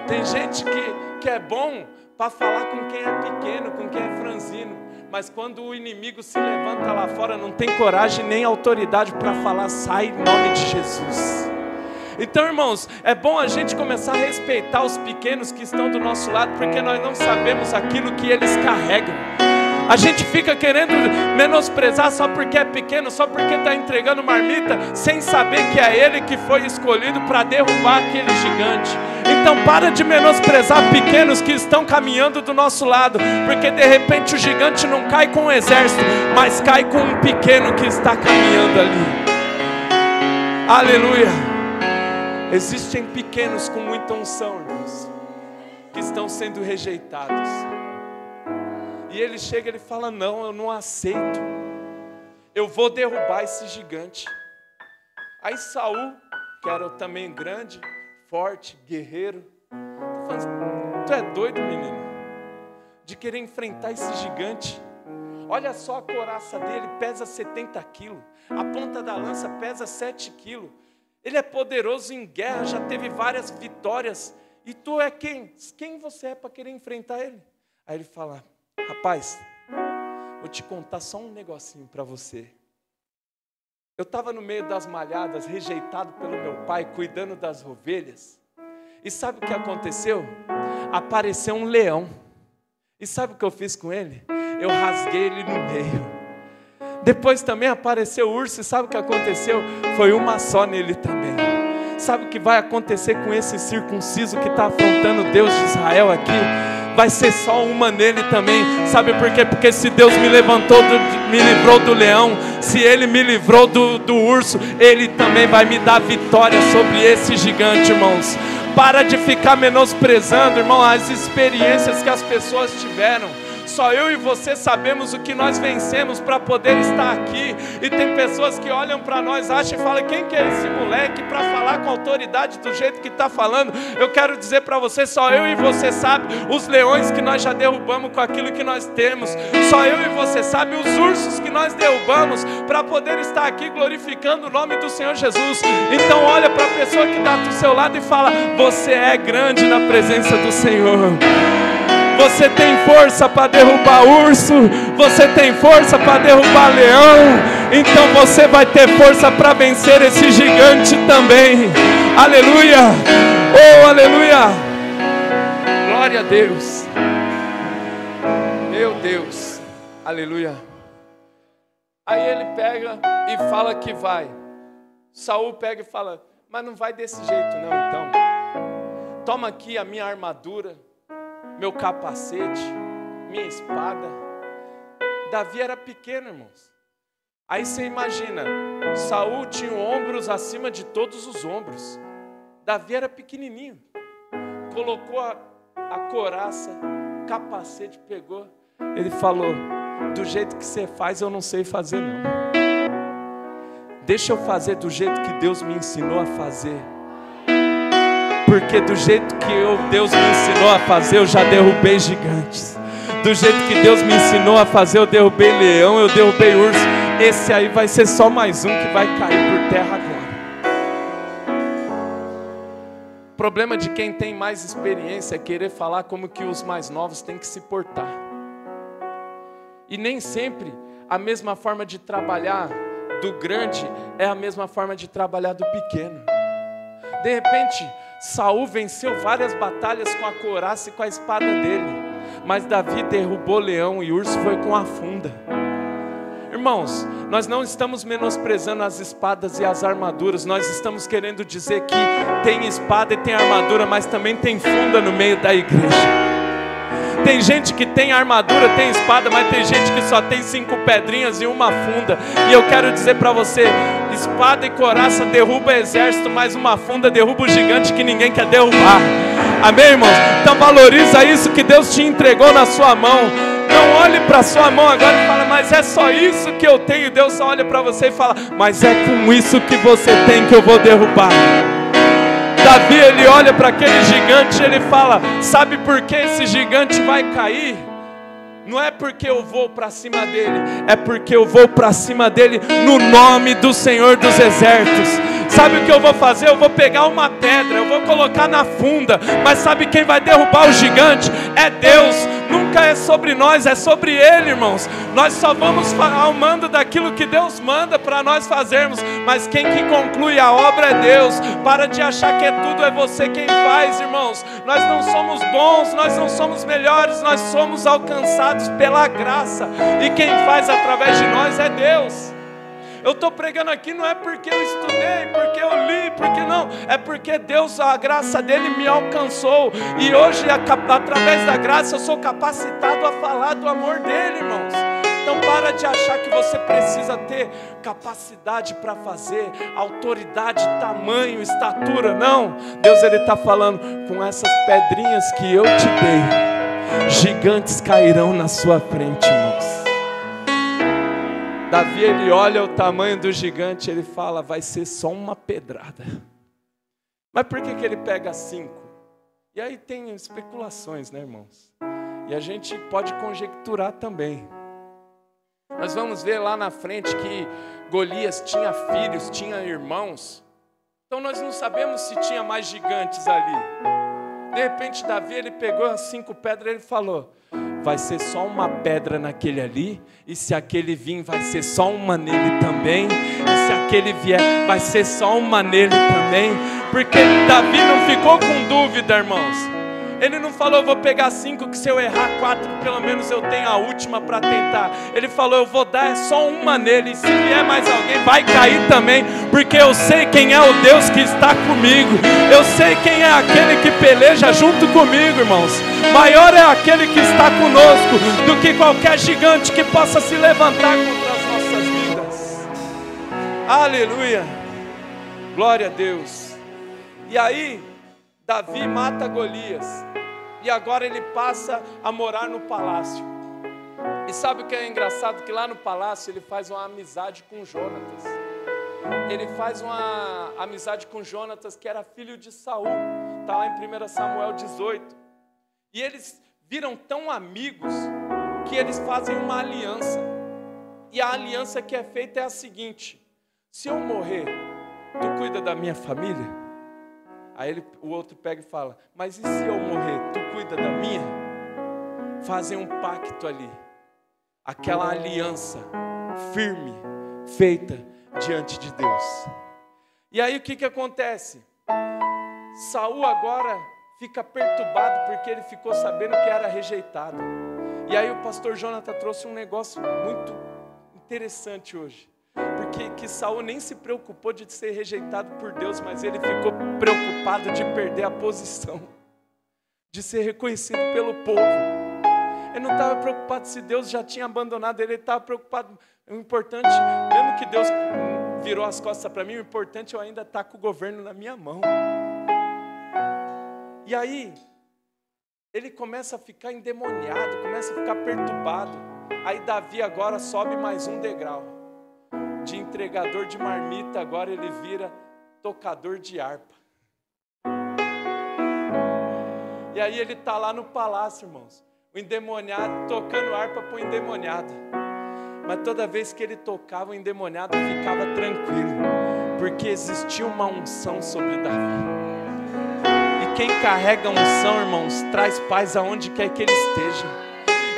Tem gente que é bom para falar com quem é pequeno, com quem é franzino, mas quando o inimigo se levanta lá fora, não tem coragem nem autoridade para falar, sai em nome de Jesus. Então, irmãos, é bom a gente começar a respeitar os pequenos que estão do nosso lado, porque nós não sabemos aquilo que eles carregam. A gente fica querendo menosprezar só porque é pequeno, só porque está entregando marmita, sem saber que é ele que foi escolhido para derrubar aquele gigante. Então para de menosprezar pequenos que estão caminhando do nosso lado, porque de repente o gigante não cai com um exército, mas cai com um pequeno que está caminhando ali. Aleluia! Existem pequenos com muita unção, irmãos, que estão sendo rejeitados. E ele chega e ele fala, não, eu não aceito. Eu vou derrubar esse gigante. Aí Saul, que era também grande, forte, guerreiro, tá falando, tu é doido, menino, de querer enfrentar esse gigante? Olha só a couraça dele, pesa 70 quilos. A ponta da lança pesa 7 quilos. Ele é poderoso em guerra, já teve várias vitórias. E tu é quem? Quem você é para querer enfrentar ele? Aí ele fala, rapaz, vou te contar só um negocinho para você. Eu estava no meio das malhadas, rejeitado pelo meu pai, cuidando das ovelhas. E sabe o que aconteceu? Apareceu um leão. E sabe o que eu fiz com ele? Eu rasguei ele no meio. Depois também apareceu o urso. E sabe o que aconteceu? Foi uma só nele também. Sabe o que vai acontecer com esse circunciso que está afrontando Deus de Israel aqui? Vai ser só uma nele também. Sabe por quê? Porque se Deus me levantou, me livrou do leão, se Ele me livrou do urso, Ele também vai me dar vitória sobre esse gigante, irmãos. Para de ficar menosprezando, irmão, as experiências que as pessoas tiveram. Só eu e você sabemos o que nós vencemos para poder estar aqui. E tem pessoas que olham para nós, acham e falam, quem que é esse moleque para falar com autoridade do jeito que está falando? Eu quero dizer para você, só eu e você sabe os leões que nós já derrubamos com aquilo que nós temos. Só eu e você sabe os ursos que nós derrubamos para poder estar aqui glorificando o nome do Senhor Jesus. Então olha para a pessoa que está do seu lado e fala, você é grande na presença do Senhor. Você tem força para derrubar urso, você tem força para derrubar leão, então você vai ter força para vencer esse gigante também. Aleluia! Oh, aleluia! Glória a Deus! Meu Deus! Aleluia! Aí ele pega e fala que vai. Saul pega e fala, mas não vai desse jeito não, então. Toma aqui a minha armadura, meu capacete, minha espada. Davi era pequeno, irmãos. Aí você imagina, Saul tinha ombros acima de todos os ombros. Davi era pequenininho. Colocou a couraça, capacete, pegou. Ele falou, do jeito que você faz eu não sei fazer não. Deixa eu fazer do jeito que Deus me ensinou a fazer. Porque do jeito que Deus me ensinou a fazer, eu já derrubei gigantes. Do jeito que Deus me ensinou a fazer, eu derrubei leão, eu derrubei urso. Esse aí vai ser só mais um que vai cair por terra agora. O problema de quem tem mais experiência é querer falar como que os mais novos têm que se portar. E nem sempre a mesma forma de trabalhar do grande é a mesma forma de trabalhar do pequeno. De repente, Saul venceu várias batalhas com a couraça e com a espada dele, mas Davi derrubou leão e urso foi com a funda. Irmãos, nós não estamos menosprezando as espadas e as armaduras, nós estamos querendo dizer que tem espada e tem armadura, mas também tem funda no meio da igreja. Tem gente que tem armadura, tem espada, mas tem gente que só tem 5 pedrinhas e uma funda. E eu quero dizer para você, espada e couraça derruba exército, mas uma funda derruba o gigante que ninguém quer derrubar. Amém, irmãos? Então valoriza isso que Deus te entregou na sua mão. Não olhe para a sua mão agora e fala, mas é só isso que eu tenho. Deus só olha para você e fala, mas é com isso que você tem que eu vou derrubar. Davi, ele olha para aquele gigante e ele fala, sabe por que esse gigante vai cair? Não é porque eu vou para cima dele, é porque eu vou para cima dele no nome do Senhor dos Exércitos. Sabe o que eu vou fazer? Eu vou pegar uma pedra, eu vou colocar na funda, mas sabe quem vai derrubar o gigante? É Deus. Nunca é sobre nós, é sobre Ele, irmãos. Nós só vamos ao mando daquilo que Deus manda para nós fazermos, mas quem que conclui a obra é Deus. Para de achar que tudo é você quem faz, irmãos. Nós não somos bons, nós não somos melhores, nós somos alcançados pela graça, e quem faz através de nós é Deus. Eu estou pregando aqui não é porque eu estudei, porque eu li, porque não, é porque Deus, a graça dele me alcançou, e hoje através da graça eu sou capacitado a falar do amor dele, irmãos. Então para de achar que você precisa ter capacidade para fazer, autoridade, tamanho, estatura, não. Deus, ele está falando, com essas pedrinhas que eu te dei, gigantes cairão na sua frente, irmãos. Davi, ele olha o tamanho do gigante, ele fala, vai ser só uma pedrada. Mas por que ele pega 5? E aí tem especulações, né, irmãos? E a gente pode conjecturar também. Nós vamos ver lá na frente que Golias tinha filhos, tinha irmãos. Então nós não sabemos se tinha mais gigantes ali. De repente Davi, ele pegou as 5 pedras e ele falou, vai ser só uma pedra naquele ali, e se aquele vir, vai ser só uma nele também, e se aquele vier, vai ser só uma nele também, porque Davi não ficou com dúvida, irmãos. Ele não falou, eu vou pegar 5, que se eu errar 4, pelo menos eu tenho a última para tentar. Ele falou, eu vou dar só uma nele, e se vier mais alguém, vai cair também, porque eu sei quem é o Deus que está comigo, eu sei quem é aquele que peleja junto comigo, irmãos. Maior é aquele que está conosco do que qualquer gigante que possa se levantar contra as nossas vidas. Aleluia, glória a Deus. E aí Davi mata Golias, e agora ele passa a morar no palácio. E sabe o que é engraçado? Que lá no palácio ele faz uma amizade com Jonatas. Ele faz uma amizade com Jonatas, que era filho de Saul. Está lá em 1 Samuel 18. E eles viram tão amigos que eles fazem uma aliança. E a aliança que é feita é a seguinte: se eu morrer, tu cuida da minha família? Aí o outro pega e fala, mas e se eu morrer, tu cuida da minha? Fazem um pacto ali. Aquela aliança firme, feita diante de Deus. E aí o que acontece? Saul agora fica perturbado porque ele ficou sabendo que era rejeitado. E aí o pastor Jonathan trouxe um negócio muito interessante hoje. Porque que Saul nem se preocupou de ser rejeitado por Deus, mas ele ficou preocupado de perder a posição, de ser reconhecido pelo povo. Ele não estava preocupado se Deus já tinha abandonado ele, estava preocupado. O importante, mesmo que Deus virou as costas para mim, o importante é eu ainda estar com o governo na minha mão. E aí, ele começa a ficar endemoniado, começa a ficar perturbado. Aí Davi agora sobe mais um degrau. De entregador de marmita, agora ele vira tocador de harpa. E aí ele está lá no palácio, irmãos. O endemoniado tocando harpa para o endemoniado. Mas toda vez que ele tocava, o endemoniado ficava tranquilo, porque existia uma unção sobre Davi. E quem carrega a unção, irmãos, traz paz aonde quer que ele esteja.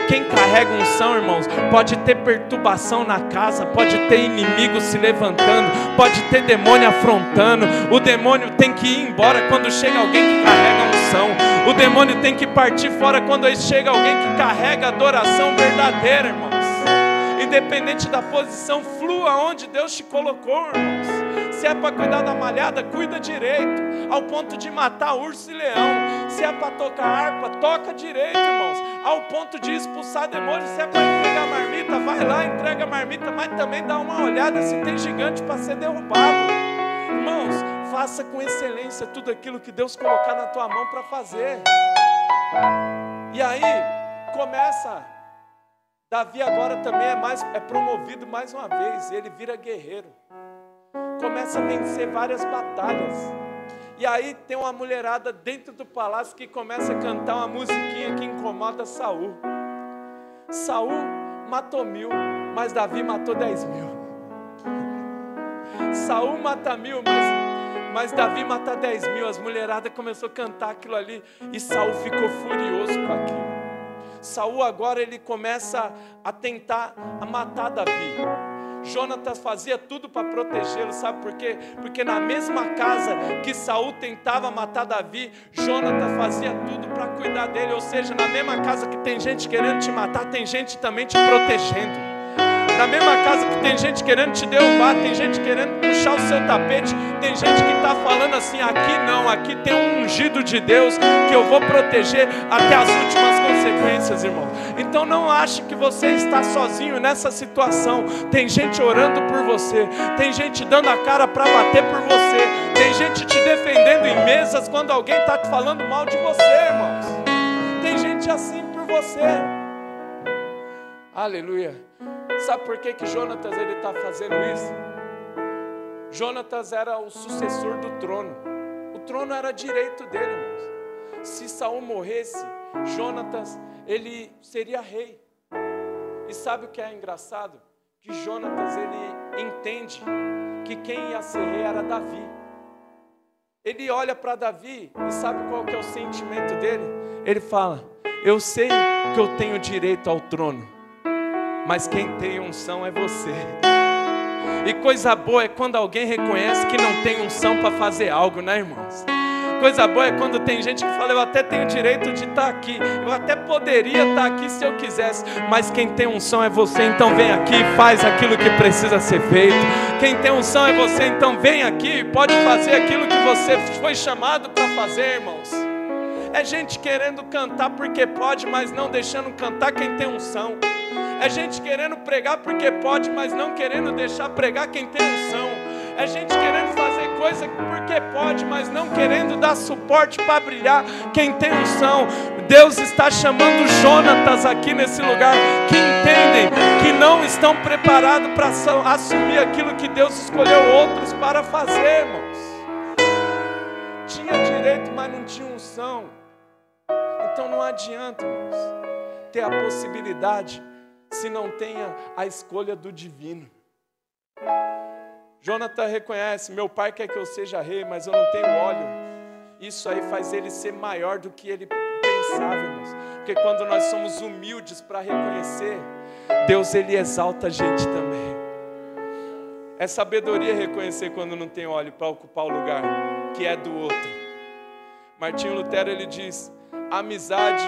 Quem carrega unção, irmãos, pode ter perturbação na casa, pode ter inimigo se levantando, pode ter demônio afrontando. O demônio tem que ir embora quando chega alguém que carrega unção. O demônio tem que partir fora quando chega alguém que carrega adoração verdadeira, irmãos. Independente da posição, flua onde Deus te colocou, irmãos. Se é para cuidar da malhada, cuida direito, ao ponto de matar urso e leão. Se é para tocar harpa, toca direito, irmãos, ao ponto de expulsar demônios. Se é para entregar marmita, vai lá, entrega a marmita, mas também dá uma olhada se tem gigante para ser derrubado. Irmãos, faça com excelência tudo aquilo que Deus colocar na tua mão para fazer. E aí, começa. Davi agora também é promovido mais uma vez, ele vira guerreiro. Começa a vencer várias batalhas. E aí tem uma mulherada dentro do palácio que começa a cantar uma musiquinha que incomoda Saul. Saul matou 1000, mas Davi matou 10.000. Saul mata 1000, mas Davi mata 10.000. As mulheradas começaram a cantar aquilo ali e Saul ficou furioso com aquilo. Saul agora ele começa a tentar matar Davi. Jonatas fazia tudo para protegê-lo, sabe por quê? Porque na mesma casa que Saul tentava matar Davi, Jonatas fazia tudo para cuidar dele. Ou seja, na mesma casa que tem gente querendo te matar, tem gente também te protegendo. Na mesma casa que tem gente querendo te derrubar, tem gente querendo puxar o seu tapete, tem gente que está falando assim, aqui não, aqui tem um ungido de Deus que eu vou proteger até as últimas consequências, irmão. Então não ache que você está sozinho nessa situação. Tem gente orando por você, tem gente dando a cara para bater por você, tem gente te defendendo em mesas quando alguém está te falando mal de você, irmãos. Tem gente assim por você. Aleluia. Sabe por que Jonatas ele está fazendo isso? Jonatas era o sucessor do trono. O trono era direito dele, irmãos. Se Saul morresse, Jonatas ele seria rei. E sabe o que é engraçado? Que Jonatas ele entende que quem ia ser rei era Davi. Ele olha para Davi e sabe qual que é o sentimento dele? Ele fala, eu sei que eu tenho direito ao trono, mas quem tem unção é você. E coisa boa é quando alguém reconhece que não tem unção para fazer algo, né, irmãos? Coisa boa é quando tem gente que fala, eu até tenho direito de estar aqui, eu até poderia estar aqui se eu quisesse, mas quem tem unção é você, então vem aqui e faz aquilo que precisa ser feito. Quem tem unção é você, então vem aqui e pode fazer aquilo que você foi chamado para fazer, irmãos. É gente querendo cantar porque pode, mas não deixando cantar quem tem unção. É gente querendo pregar porque pode, mas não querendo deixar pregar quem tem unção. É gente querendo fazer coisa porque pode, mas não querendo dar suporte para brilhar quem tem unção. Deus está chamando Jonatas aqui nesse lugar, que entendem que não estão preparados para assumir aquilo que Deus escolheu outros para fazer, irmãos. Tinha direito, mas não tinha unção. Então não adianta, irmãos, ter a possibilidade se não tenha a escolha do divino. Jonatas reconhece, meu pai quer que eu seja rei, mas eu não tenho óleo. Isso aí faz ele ser maior do que ele pensava, irmãos. Porque quando nós somos humildes para reconhecer, Deus ele exalta a gente também. É sabedoria reconhecer quando não tem óleo para ocupar o lugar que é do outro. Martinho Lutero ele diz, a amizade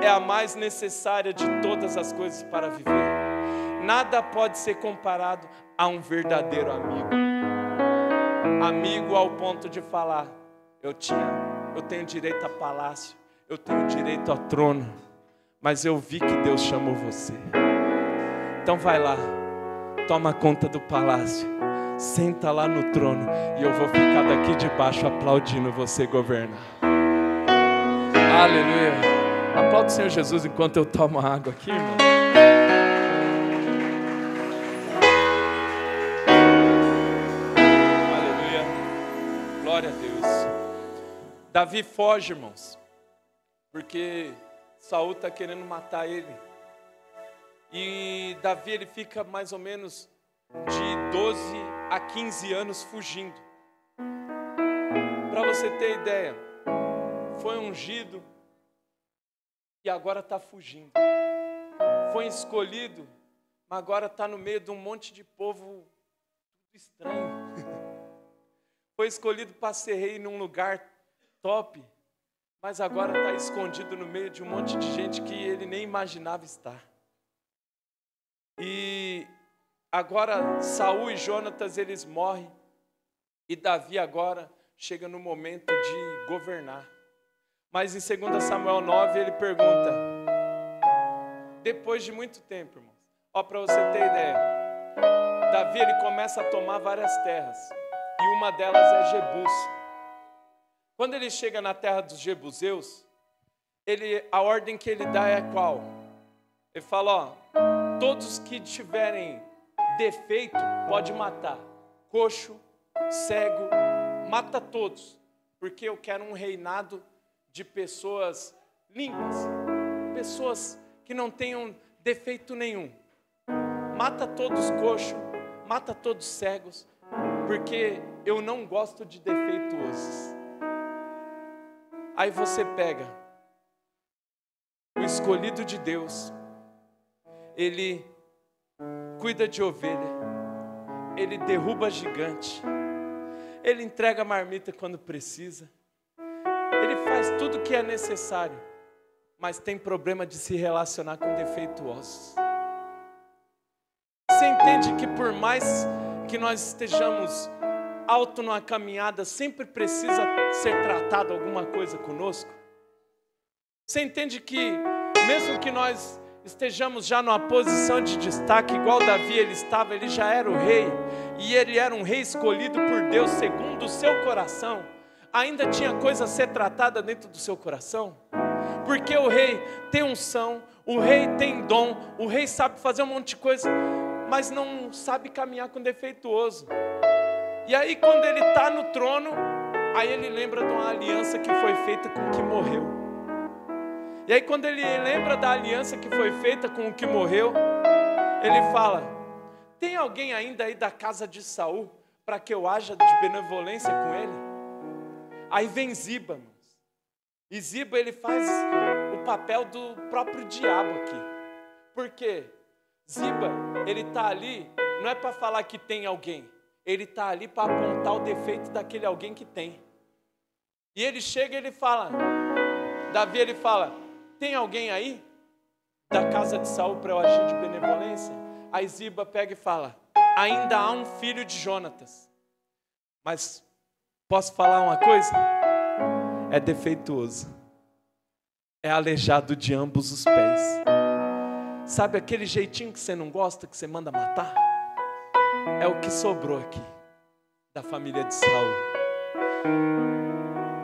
é a mais necessária de todas as coisas para viver. Nada pode ser comparado a um verdadeiro amigo. Amigo ao ponto de falar, eu tenho direito a palácio, eu tenho direito ao trono, mas eu vi que Deus chamou você. Então vai lá, toma conta do palácio, senta lá no trono e eu vou ficar daqui de baixo aplaudindo você governar. Aleluia. Aplaude o Senhor Jesus enquanto eu tomo água aqui, irmão. Aleluia. Glória a Deus. Davi foge, irmãos, porque Saul está querendo matar ele. E Davi ele fica mais ou menos de 12 a 15 anos fugindo. Para você ter ideia, foi ungido e agora está fugindo. foi escolhido, mas agora está no meio de um monte de povo estranho. Foi escolhido para ser rei num lugar top, mas agora está escondido no meio de um monte de gente que ele nem imaginava estar. E agora Saul e Jonatas, eles morrem, e Davi agora chega no momento de governar. Mas em 2 Samuel 9 ele pergunta, depois de muito tempo, irmãos, para você ter ideia, Davi ele começa a tomar várias terras, e uma delas é Jebus. Quando ele chega na terra dos Jebuseus, a ordem que ele dá é qual? Ele fala, todos que tiverem defeito, pode matar. Coxo, cego, mata todos. Porque eu quero um reinado de pessoas limpas. Pessoas que não tenham defeito nenhum. Mata todos coxos, mata todos cegos. Porque eu não gosto de defeituosos. Aí você pega o escolhido de Deus, ele cuida de ovelha, ele derruba gigante, ele entrega marmita quando precisa, ele faz tudo o que é necessário, mas tem problema de se relacionar com defeituosos. Você entende que por mais que nós estejamos alto numa caminhada, sempre precisa ser tratado alguma coisa conosco? Você entende que mesmo que nós estejamos já numa posição de destaque, igual Davi ele estava, ele já era o rei, e ele era um rei escolhido por Deus segundo o seu coração, ainda tinha coisa a ser tratada dentro do seu coração? Porque o rei tem unção, o rei tem dom, o rei sabe fazer um monte de coisa, mas não sabe caminhar com defeituoso. E aí quando ele está no trono, aí ele lembra de uma aliança que foi feita com o que morreu. E aí quando ele lembra da aliança que foi feita com o que morreu, ele fala, tem alguém ainda aí da casa de Saul, para que eu haja de benevolência com ele? Aí vem Ziba, irmãos. E Ziba ele faz o papel do próprio diabo aqui. Por quê? Ziba, ele está ali, não é para falar que tem alguém. Ele está ali para apontar o defeito daquele alguém que tem. E ele chega e ele fala, Davi ele fala, tem alguém aí da casa de Saul para eu agir de benevolência? Aí Ziba pega e fala, ainda há um filho de Jonatas. Mas posso falar uma coisa? É defeituoso. É aleijado de ambos os pés. Sabe aquele jeitinho que você não gosta, que você manda matar? É o que sobrou aqui, da família de Saul.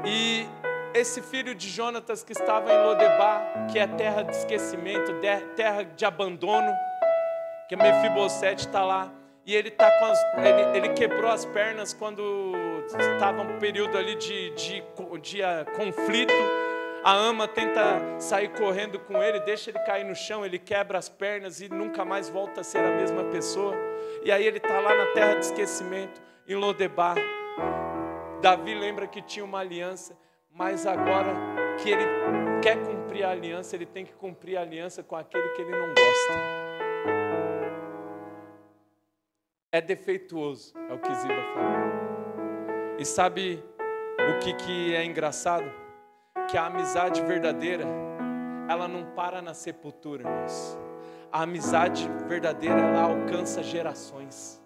E esse filho de Jonatas que estava em Lodebar, que é terra de esquecimento, terra de abandono, que Mefibosete está lá, e ele quebrou as pernas quando estava um período ali de conflito. A ama tenta sair correndo com ele, deixa ele cair no chão, ele quebra as pernas e nunca mais volta a ser a mesma pessoa. E aí ele está lá na terra de esquecimento, em Lodebar. Davi lembra que tinha uma aliança, mas agora que ele quer cumprir a aliança, ele tem que cumprir a aliança com aquele que ele não gosta. É defeituoso, é o que Ziba falou. E sabe o que é engraçado? Que a amizade verdadeira, ela não para na sepultura, irmãos. A amizade verdadeira, ela alcança gerações.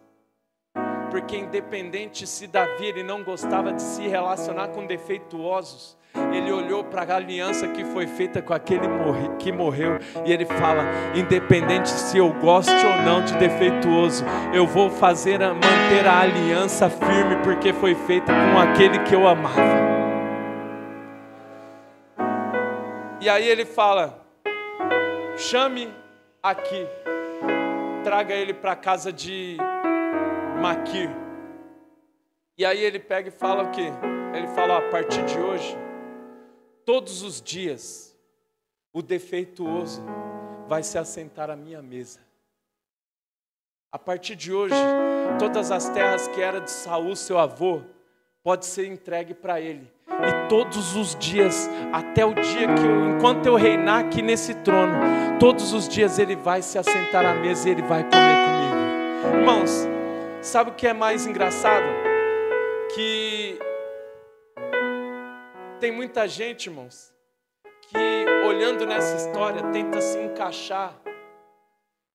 Porque independente se Davi ele não gostava de se relacionar com defeituosos, ele olhou para a aliança que foi feita com aquele que morreu, e ele fala, independente se eu goste ou não de defeituoso, eu vou manter a aliança firme, porque foi feita com aquele que eu amava. E aí ele fala, chame aqui, traga ele para a casa de Maquir. E aí ele pega e fala o quê? Ele fala, a partir de hoje, todos os dias, o defeituoso vai se assentar à minha mesa. A partir de hoje, todas as terras que era de Saul, seu avô, pode ser entregue para ele. E todos os dias, até o dia que enquanto eu reinar aqui nesse trono, todos os dias Ele vai se assentar à mesa e Ele vai comer comigo. Irmãos, sabe o que é mais engraçado? Que tem muita gente, irmãos, que olhando nessa história tenta se encaixar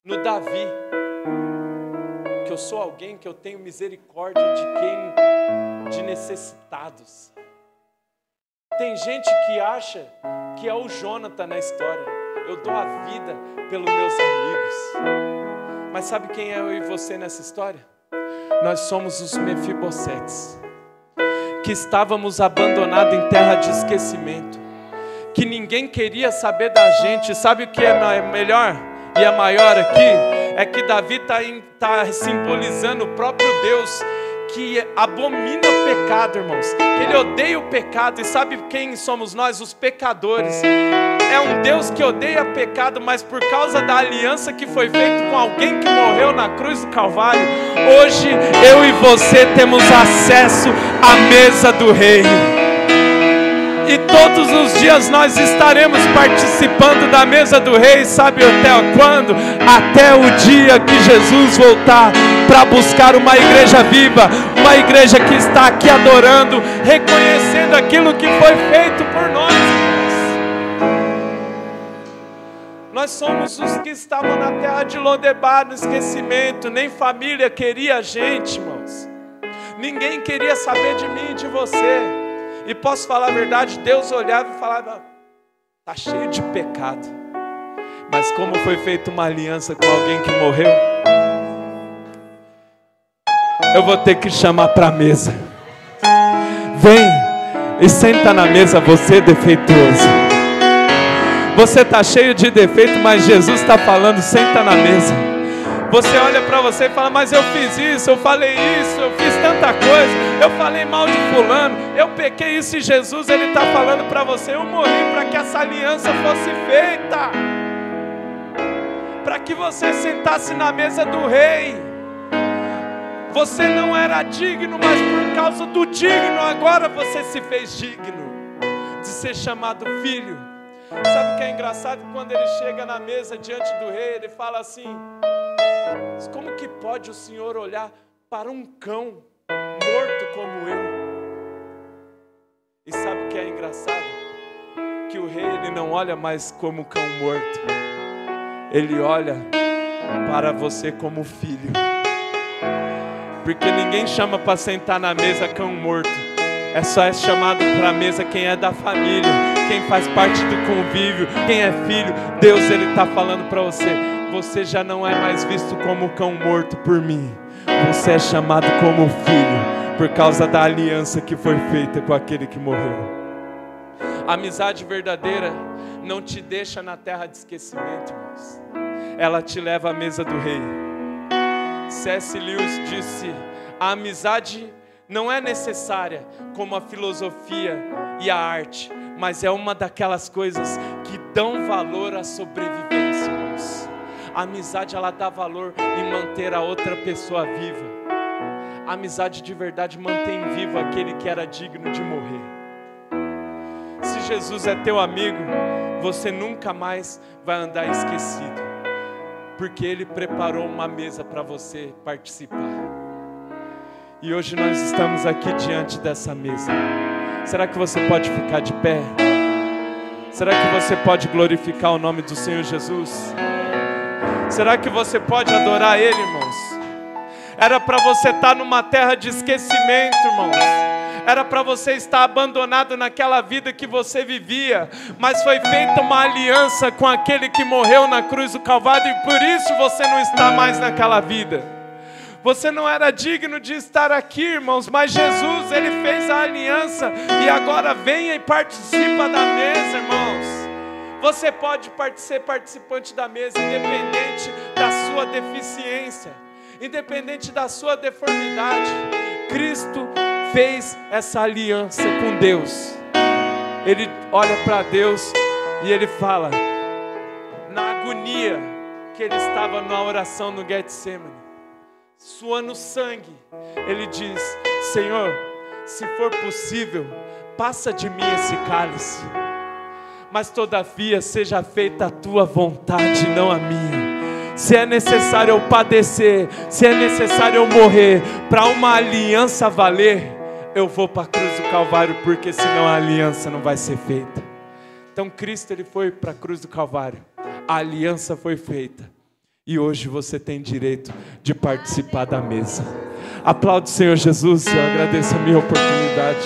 no Davi, que eu sou alguém que eu tenho misericórdia de necessitados. Tem gente que acha que é o Jonathan na história. Eu dou a vida pelos meus amigos. Mas sabe quem é eu e você nessa história? Nós somos os Mefibosetes, que estávamos abandonados em terra de esquecimento, que ninguém queria saber da gente. Sabe o que é melhor e é maior aqui? É que Davi está simbolizando o próprio Deus, que abomina o pecado, irmãos, que Ele odeia o pecado. E sabe quem somos nós? Os pecadores. É um Deus que odeia pecado, mas por causa da aliança que foi feita com alguém que morreu na cruz do Calvário, hoje eu e você temos acesso à mesa do Rei. E todos os dias nós estaremos participando da mesa do Rei. Sabe até quando? Até o dia que Jesus voltar para buscar uma igreja viva, uma igreja que está aqui adorando, reconhecendo aquilo que foi feito por nós. Nós somos os que estavam na terra de Lodebar, no esquecimento. Nem família queria a gente, irmãos. Ninguém queria saber de mim e de você. E posso falar a verdade, Deus olhava e falava: está cheio de pecado. Mas como foi feita uma aliança com alguém que morreu, eu vou ter que chamar para a mesa. Vem e senta na mesa, você defeituoso. Você está cheio de defeito, mas Jesus está falando: senta na mesa. Você olha para você e fala: mas eu fiz isso, eu falei isso, eu fiz tanta coisa, eu falei mal de fulano, eu pequei isso. E Jesus, Ele está falando para você: eu morri para que essa aliança fosse feita, para que você sentasse na mesa do Rei. Você não era digno, mas por causa do digno, agora você se fez digno de ser chamado filho. Sabe o que é engraçado? Quando Ele chega na mesa diante do Rei, Ele fala assim: como que pode o Senhor olhar para um cão morto como eu? E sabe o que é engraçado? Que o Rei, Ele não olha mais como cão morto. Ele olha para você como filho. Porque ninguém chama para sentar na mesa cão morto. É só chamado para a mesa quem é da família, quem faz parte do convívio, quem é filho. Deus, Ele está falando para você: você já não é mais visto como cão morto por mim. Você é chamado como filho, por causa da aliança que foi feita com aquele que morreu. A amizade verdadeira não te deixa na terra de esquecimento, irmãos. Ela te leva à mesa do Rei. C.S. Lewis disse: a amizade não é necessária como a filosofia e a arte, mas é uma daquelas coisas que dão valor à sobrevivência, irmãos. A amizade, ela dá valor em manter a outra pessoa viva. A amizade de verdade mantém vivo aquele que era digno de morrer. Se Jesus é teu amigo, você nunca mais vai andar esquecido, porque Ele preparou uma mesa para você participar. E hoje nós estamos aqui diante dessa mesa. Será que você pode ficar de pé? Será que você pode glorificar o nome do Senhor Jesus? Será que você pode adorar Ele, irmãos? Era para você estar numa terra de esquecimento, irmãos. Era para você estar abandonado naquela vida que você vivia, mas foi feita uma aliança com aquele que morreu na cruz do Calvário, e por isso você não está mais naquela vida. Você não era digno de estar aqui, irmãos, mas Jesus, Ele fez a aliança, e agora venha e participa da mesa, irmãos. Você pode ser participante da mesa, independente da sua deficiência, independente da sua deformidade. Cristo fez essa aliança com Deus. Ele olha para Deus e Ele fala, na agonia que Ele estava na oração no Getsemane, suando sangue, Ele diz: Senhor, se for possível, passa de mim esse cálice, mas todavia seja feita a tua vontade, não a minha. Se é necessário eu padecer, se é necessário eu morrer, para uma aliança valer, eu vou para a cruz do Calvário, porque senão a aliança não vai ser feita. Então Cristo, ele foi para a cruz do Calvário, a aliança foi feita, e hoje você tem direito de participar da mesa. Aplaude o Senhor Jesus, eu agradeço a minha oportunidade.